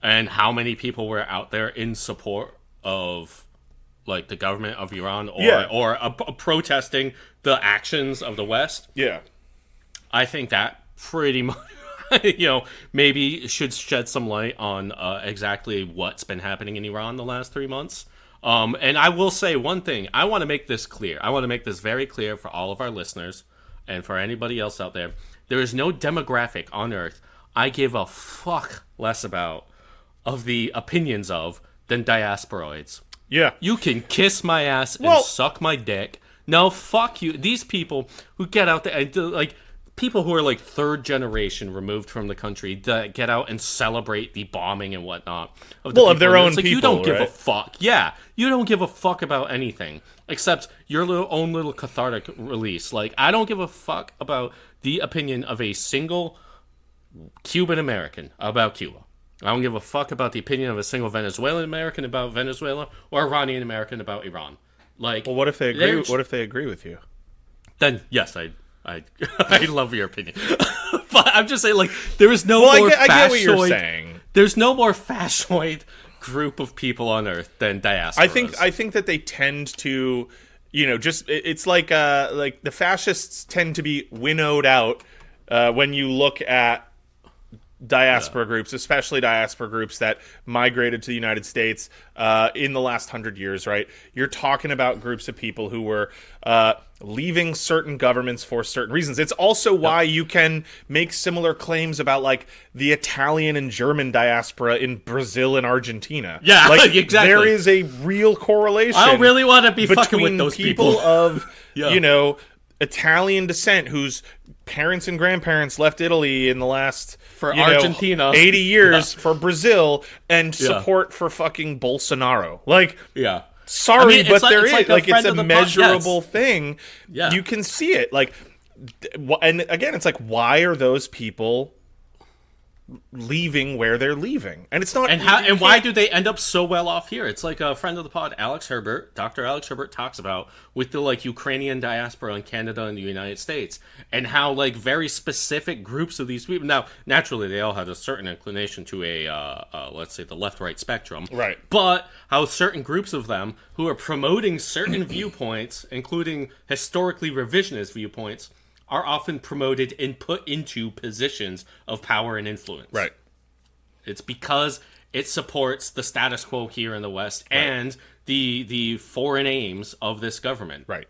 and how many people were out there in support of like the government of Iran or protesting the actions of the West. Yeah. I think that pretty much, you know, maybe should shed some light on exactly what's been happening in Iran the last 3 months. And I will say one thing. I want to make this clear. I want to make this very clear for all of our listeners and for anybody else out there. There is no demographic on Earth I give a fuck less about of the opinions of than diasporoids. Yeah. You can kiss my ass and suck my dick. No, fuck you. These people who get out there and do, like, people who are like third generation removed from the country that get out and celebrate the bombing and whatnot of their own people. You don't give a fuck. Yeah, you don't give a fuck about anything except your own little cathartic release. Like, I don't give a fuck about the opinion of a single Cuban American about Cuba. I don't give a fuck about the opinion of a single Venezuelan American about Venezuela or Iranian American about Iran. Like, well, what if they agree? What if they agree with you? Then yes, I love your opinion, but I'm just saying, like, there is no more I get what you're saying. There's no more fascistoid group of people on Earth than diasporas. I think that they tend to, you know, just it's like the fascists tend to be winnowed out when you look at diaspora groups, especially diaspora groups that migrated to the United States in the last 100 years, right? You're talking about groups of people who were leaving certain governments for certain reasons. It's also why you can make similar claims about, like, the Italian and German diaspora in Brazil and Argentina. Yeah, like, exactly. There is a real correlation. I don't really want to be fucking between with those people of, Yeah. you know, Italian descent whose parents and grandparents left Italy in the last Argentina 80 years for Brazil, and support for fucking Bolsonaro. Like, sorry, I mean, but there is, like like, it's a yes. measurable thing. Yeah. You can see it. Like, and again, it's like, why are those people leaving where they're leaving? And it's not, and why do they end up so well off here? It's like a friend of the pod, Dr. Alex Herbert, talks about with the, like, Ukrainian diaspora in Canada and the United States, and how, like, very specific groups of these people, now naturally they all had a certain inclination to let's say the left-right spectrum, right? But how certain groups of them who are promoting certain viewpoints, including historically revisionist viewpoints, are often promoted and put into positions of power and influence. Right. It's because it supports the status quo here in the West and the foreign aims of this government. Right.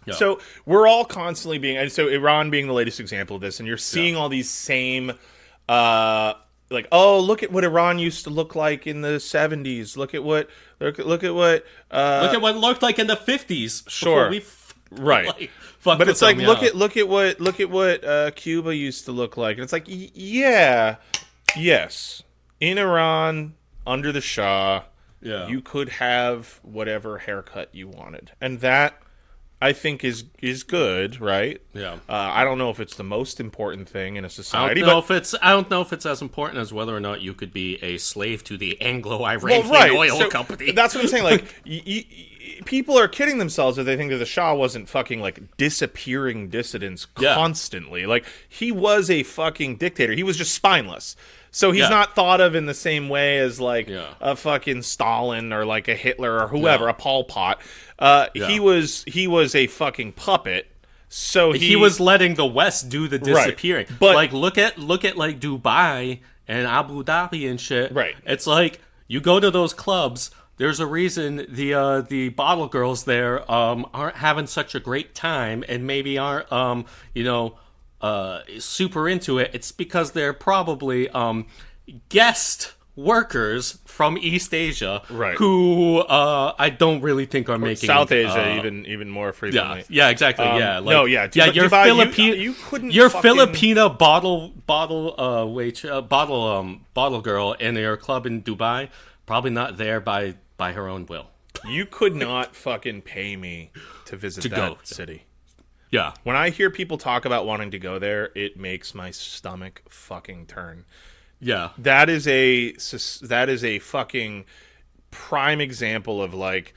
Yeah. So we're all constantly being, and so Iran being the latest example of this, and you're seeing all these same, like, oh, look at what Iran used to look like in the 70s. Look at what it looked like in the 50s. Sure. Right. Like, but it's like, look at what Cuba used to look like, and it's like, yes, in Iran under the Shah, you could have whatever haircut you wanted, and that, I think, is good, right? Yeah. I don't know if it's the most important thing in a society. I don't know if it's as important as whether or not you could be a slave to the Anglo-Iranian oil company. That's what I'm saying. Like, people are kidding themselves if they think that the Shah wasn't fucking, like, disappearing dissidents constantly. Like, he was a fucking dictator. He was just spineless. So he's not thought of in the same way as, like, a fucking Stalin or, like, a Hitler or whoever, a Pol Pot. He was a fucking puppet. So he was letting the West do the disappearing. Right. But, like, look at like Dubai and Abu Dhabi and shit. Right. It's like, you go to those clubs, there's a reason the bottle girls there aren't having such a great time and maybe aren't super into it. It's because they're probably guest workers from East Asia, who I don't really think are making South Asia even more frequently. Yeah, exactly. Your Filipina bottle girl in your club in Dubai, probably not there by her own will. You could not fucking pay me to visit that city. Yeah. When I hear people talk about wanting to go there, it makes my stomach fucking turn. Yeah. That is a fucking prime example of, like,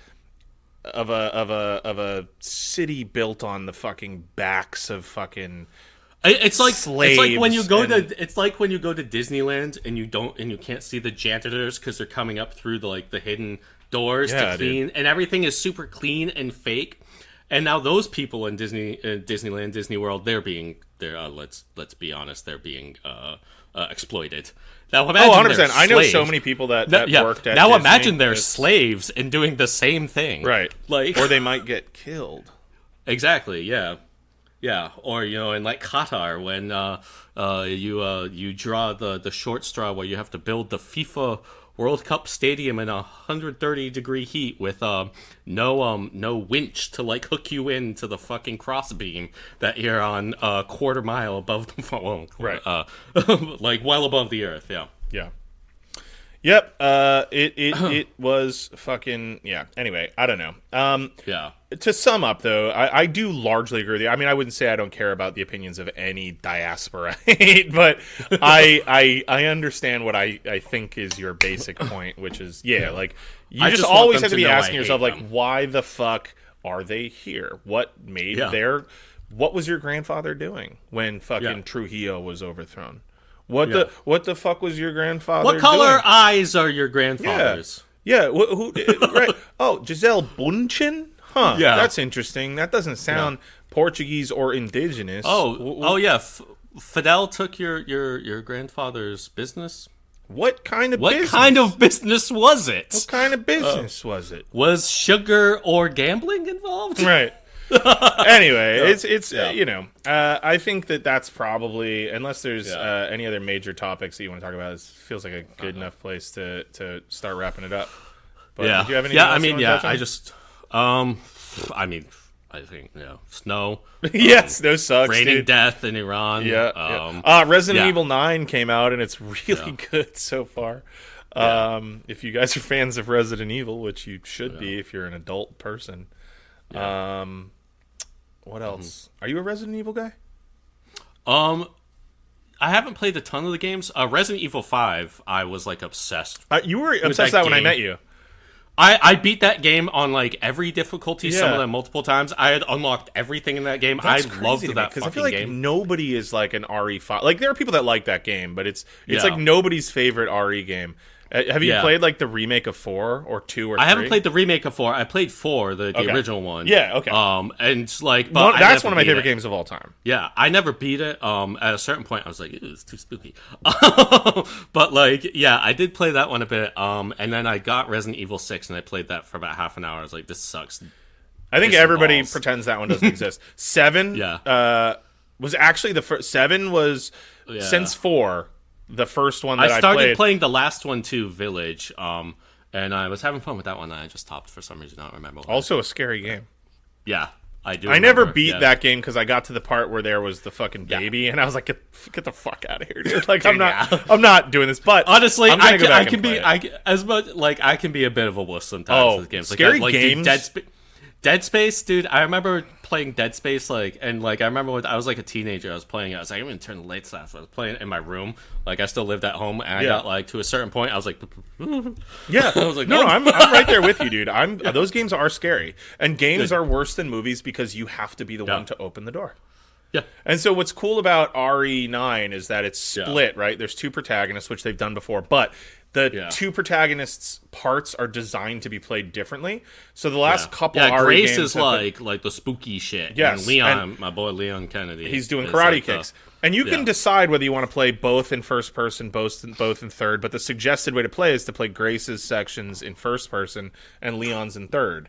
of a city built on the fucking backs of fucking It's like when you go to Disneyland and you can't see the janitors because they're coming up through the hidden doors to clean, and everything is super clean and fake. And now those people in Disneyland, Disney World, let's be honest, they're being exploited. Now imagine 100%. I know so many people that worked at now Disney. Imagine they're slaves and doing the same thing, right? Like, or they might get killed. Exactly. Yeah. Yeah, or in like Qatar when you draw the short straw where you have to build the FIFA World Cup stadium in 130-degree heat with no winch to like hook you into the fucking crossbeam that you're on a quarter mile above the phone, right? Like well above the earth. Yeah. Yeah. Yep. It was fucking Anyway, I don't know. Yeah. To sum up, though, I do largely agree with you. I mean, I wouldn't say I don't care about the opinions of any diaspora, but I understand what I think is your basic point, which is like you just always have to be asking yourself, like, why the fuck are they here? What made what was your grandfather doing when fucking Trujillo was overthrown? What the fuck was your grandfather What color doing? Eyes are your grandfather's? Yeah. Who right? Oh, Giselle Bündchen? Huh. Yeah. That's interesting. That doesn't sound Portuguese or indigenous. Oh yeah. Fidel took your grandfather's business. What kind of What business? kind of business was it? What kind of business was it? Was sugar or gambling involved? Right. Anyway, it's I think that's probably, unless there's any other major topics that you want to talk about, it feels like a good enough place to start wrapping it up. But Yeah. do you have anything Yeah, else I mean, you want to touch on? I just I think snow. Yes, no sucks, Raining dude. death in Iran. Resident yeah. Evil 9 came out, and it's really good so far. If you guys are fans of Resident Evil, which you should be if you're an adult person. What else? Are you a Resident Evil guy? I haven't played a ton of the games. Resident Evil 5, I was like obsessed. You were obsessed with that when I met you. I beat that game on like every difficulty, some Yeah. of them multiple times. I had unlocked everything in that game. I loved that because fucking I feel like game. nobody is like an RE5. Like there are people that like that game, but it's Yeah. like nobody's favorite RE game. Have you played like the remake of 4 or 2 or 3? I haven't played the remake of 4. I played 4, the original one. Yeah, okay. And like, but that's one of my favorite games of all time. Yeah, I never beat it. At a certain point, I was like, it's too spooky. But like, yeah, I did play that one a bit. And then I got Resident Evil 6, and I played that for about half an hour. I was like, this sucks. I think everybody pretends that one doesn't exist. 7 was actually the first. 7 was since 4. The first one that I started played. playing the last one too, Village, and I was having fun with that one, and I just stopped for some reason. I don't remember why. Also a scary game. Yeah, I do. I never beat that game because I got to the part where there was the fucking baby, and I was like, "Get the fuck out of here, dude!" Like I'm not doing this. But honestly, I can be I can be a bit of a wuss sometimes with games. Scary like games. Dude, Dead Space, dude. I remember playing Dead Space, I remember when I was like a teenager, I was playing it. I was like, I'm gonna turn the lights off. I was playing it in my room. Like I still lived at home, and I got like to a certain point, I was like, yeah. I was like, no, I'm right there with you, dude. Those games are scary, and games are worse than movies because you have to be the one to open the door. Yeah. And so what's cool about RE9 is that it's split, right? There's 2 protagonists, which they've done before, but the 2 protagonists' parts are designed to be played differently. So the last couple RE Grace games is like the spooky shit. Yes. And Leon, my boy Leon Kennedy. He's doing karate kicks. And you can decide whether you want to play both in first person, both in third, but the suggested way to play is to play Grace's sections in first person and Leon's in third.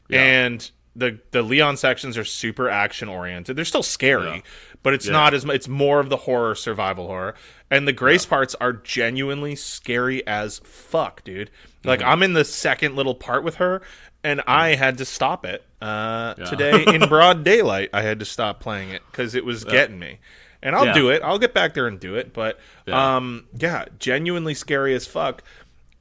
Yeah. And the Leon sections are super action oriented. They're still scary, but it's not as much. It's more of the horror, survival horror. And the Grace parts are genuinely scary as fuck, dude. Like I'm in the second little part with her, and I had to stop it today in broad daylight. I had to stop playing it because it was getting me. And I'll do it. I'll get back there and do it. But genuinely scary as fuck.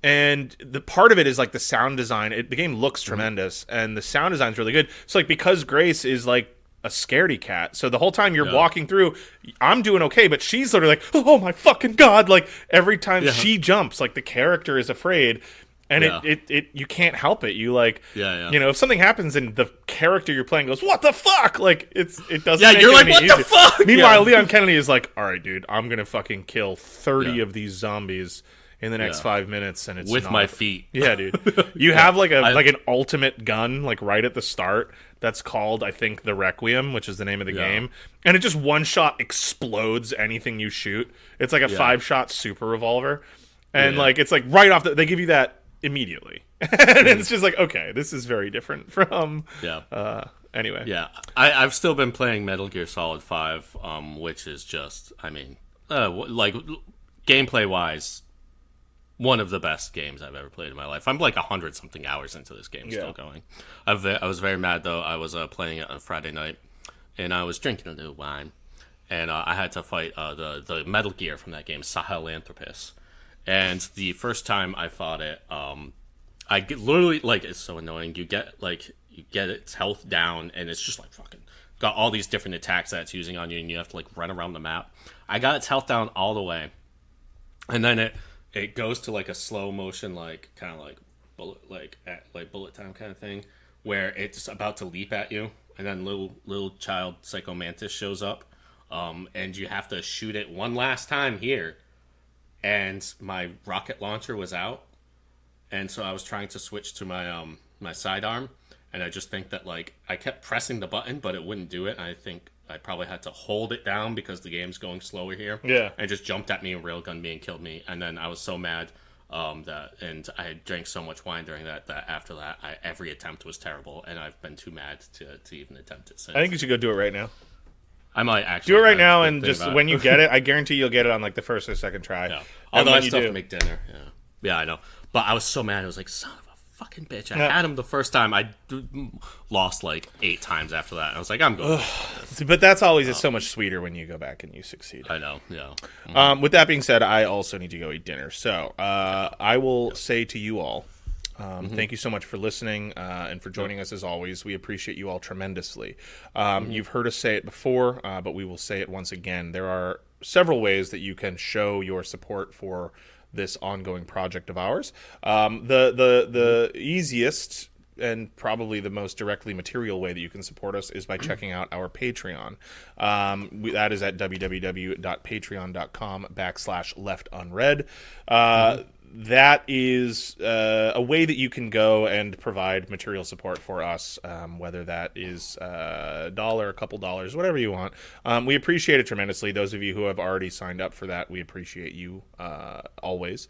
And the part of it is like the sound design. The game looks tremendous, and the sound design is really good. So like because Grace is like a scaredy cat, so the whole time you're walking through, I'm doing okay, but she's sort of like, oh my fucking god! Like every time she jumps, like the character is afraid, and it you can't help it. You like you know, if something happens and the character you're playing goes, what the fuck? Like it doesn't. Yeah, make you're it like, any what easier. the fuck? Meanwhile, Leon Kennedy is like, all right, dude, I'm gonna fucking kill 30 of these zombies in the next 5 minutes, and it's with not. my feet. Yeah, dude. You have like an ultimate gun, like right at the start. That's called, I think, the Requiem, which is the name of the game, and it just one shot explodes anything you shoot. It's like a 5-shot super revolver, and like it's like right off. They give you that immediately, and it's just like, okay, this is very different from. Anyway. Yeah, I've still been playing Metal Gear Solid 5, which is just, I mean, like gameplay wise, one of the best games I've ever played in my life. I'm like 100-something hours into this game, still going. I was very mad, though. I was playing it on Friday night, and I was drinking a little wine, and I had to fight the Metal Gear from that game, Sahelanthropus. And the first time I fought it, I get, literally, like, it's so annoying. You get its health down, and it's just like fucking got all these different attacks that it's using on you, and you have to like run around the map. I got its health down all the way, and then it goes to like a slow motion, like kind of like bullet time kind of thing, where it's about to leap at you, and then little child Psycho Mantis shows up, and you have to shoot it one last time here, and my rocket launcher was out, and so I was trying to switch to my my sidearm, and I just think that like I kept pressing the button, but it wouldn't do it. And I think I probably had to hold it down because the game's going slower here. Yeah. And just jumped at me and railgunned me and killed me. And then I was so mad and I had drank so much wine during that after that, every attempt was terrible. And I've been too mad to even attempt it since. I think you should go do it right now. I might actually do it right now, and just when you get it, I guarantee you'll get it on like the first or second try. Yeah. Although I still have to make dinner. Yeah, I know. But I was so mad. I was like, son of a fucking bitch. I had him the first time. I lost like 8 times after that. I was like, I'm going. But that's always so much sweeter when you go back and you succeed. I know, yeah. With that being said, I also need to go eat dinner. So I will say to you all, thank you so much for listening and for joining us as always. We appreciate you all tremendously. You've heard us say it before, but we will say it once again. There are several ways that you can show your support for this ongoing project of ours. The easiest and probably the most directly material way that you can support us is by checking out our Patreon. That is at www.patreon.com/leftunread. That is a way that you can go and provide material support for us, whether that is $1, a couple dollars, whatever you want. We appreciate it tremendously. Those of you who have already signed up for that, we appreciate you always.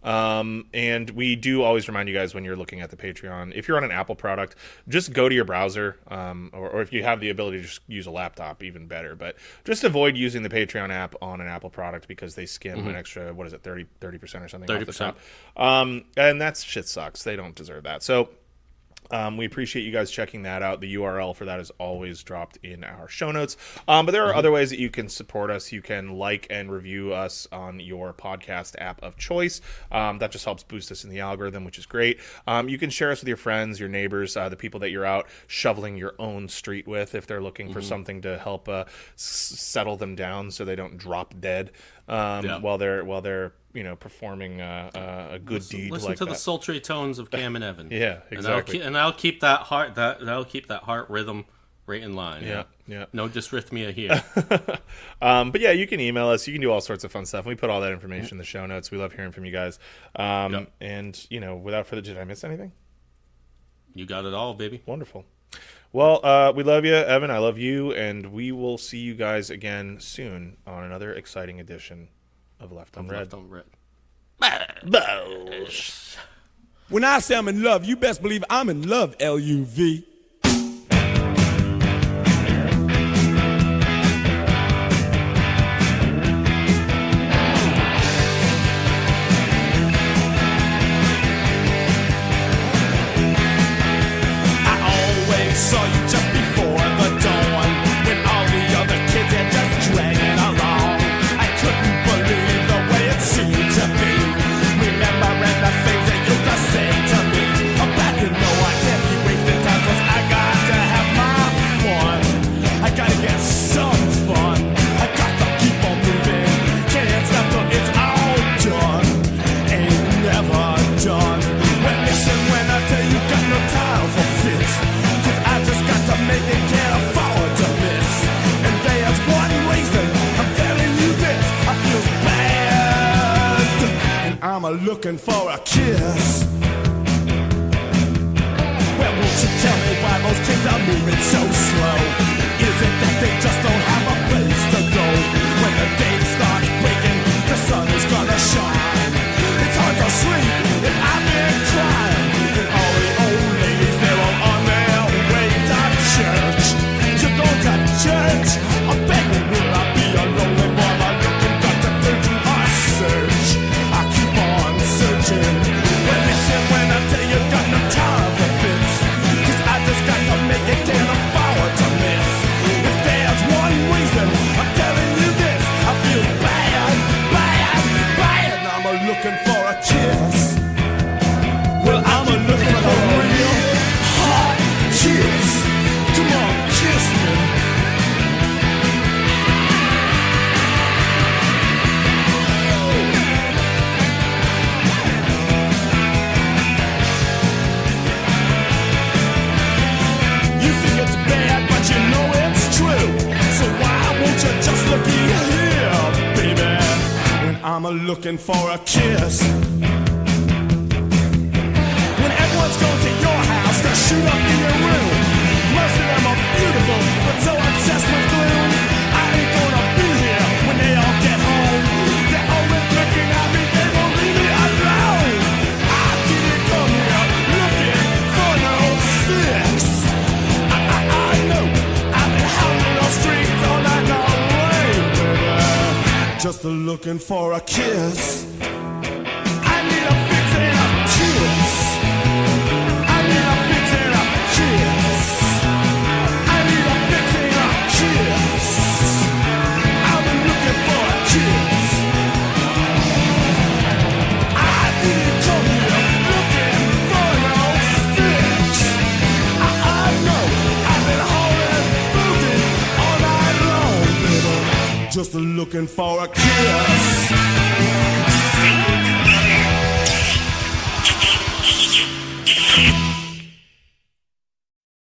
And we do always remind you guys when you're looking at the Patreon, if you're on an Apple product, just go to your browser, or if you have the ability to just use a laptop, even better. But just avoid using the Patreon app on an Apple product because they skim an extra, 30% or something 30%. off the top. And that shit sucks. They don't deserve that. So we appreciate you guys checking that out. The URL for that is always dropped in our show notes. But there are other ways that you can support us. You can like and review us on your podcast app of choice. That just helps boost us in the algorithm, which is great. You can share us with your friends, your neighbors, the people that you're out shoveling your own street with if they're looking for something to help settle them down so they don't drop dead while they're performing a good deed. Listen to the sultry tones of Cam and Evan. Yeah, exactly. And that'll keep that heart heart rhythm right in line. Yeah. No dysrhythmia here. But yeah, you can email us. You can do all sorts of fun stuff. We put all that information in the show notes. We love hearing from you guys. And without further ado, did I miss anything? You got it all, baby. Wonderful. Well, we love you, Evan. I love you, and we will see you guys again soon on another exciting edition of Left Unread. When I say I'm in love, you best believe I'm in love, L-U-V. I always saw you just before the dawn, when all the other kids had just dragging along. I couldn't believe the way it seemed to be. Remembering the things that used to say to me. I'm glad you know I can't be wasting time, 'cause I got to have my fun. I gotta get some fun. I got to keep on moving. Can't stop till it's all done. Ain't never done. Well, listen when I tell you, got no time for fits. 'Cause I just got to make it, can't afford to miss. And there's one reason I'm telling you this. I feel bad, and I'm looking for a kiss. Well, won't you tell me why those kids are moving so slow? Is it that they just don't have a place to go? When the day starts breaking, the sun is gonna shine. It's hard to sleep if I've been crying. And all the old ladies, they're all on their way to church. You go to church? I'm begging, will I be alone? And while I'm looking, got to do a search. I keep on searching. Well, listen when I tell you, got no time for fits. 'Cause I just got to make it, can't afford to miss. If there's one reason I'm telling you this, I feel bad, bad, bad. And I'm looking for a kiss. Well, I'm looking for a real hot kiss. Come on, kiss me. You think it's bad, but you know it's true. So why won't you just look here, baby? When I'm looking for a kiss. When everyone's going to your house to shoot up in your room. Most of them are beautiful, but so obsessed with glue. Just looking for a kiss. I need a fix and a kiss. I need a fix and a kiss. I need a fix and a kiss. I've been looking for a kiss. I didn't come here looking for no fix. I know I've been holding, moving all night long, baby. Just looking for a kiss.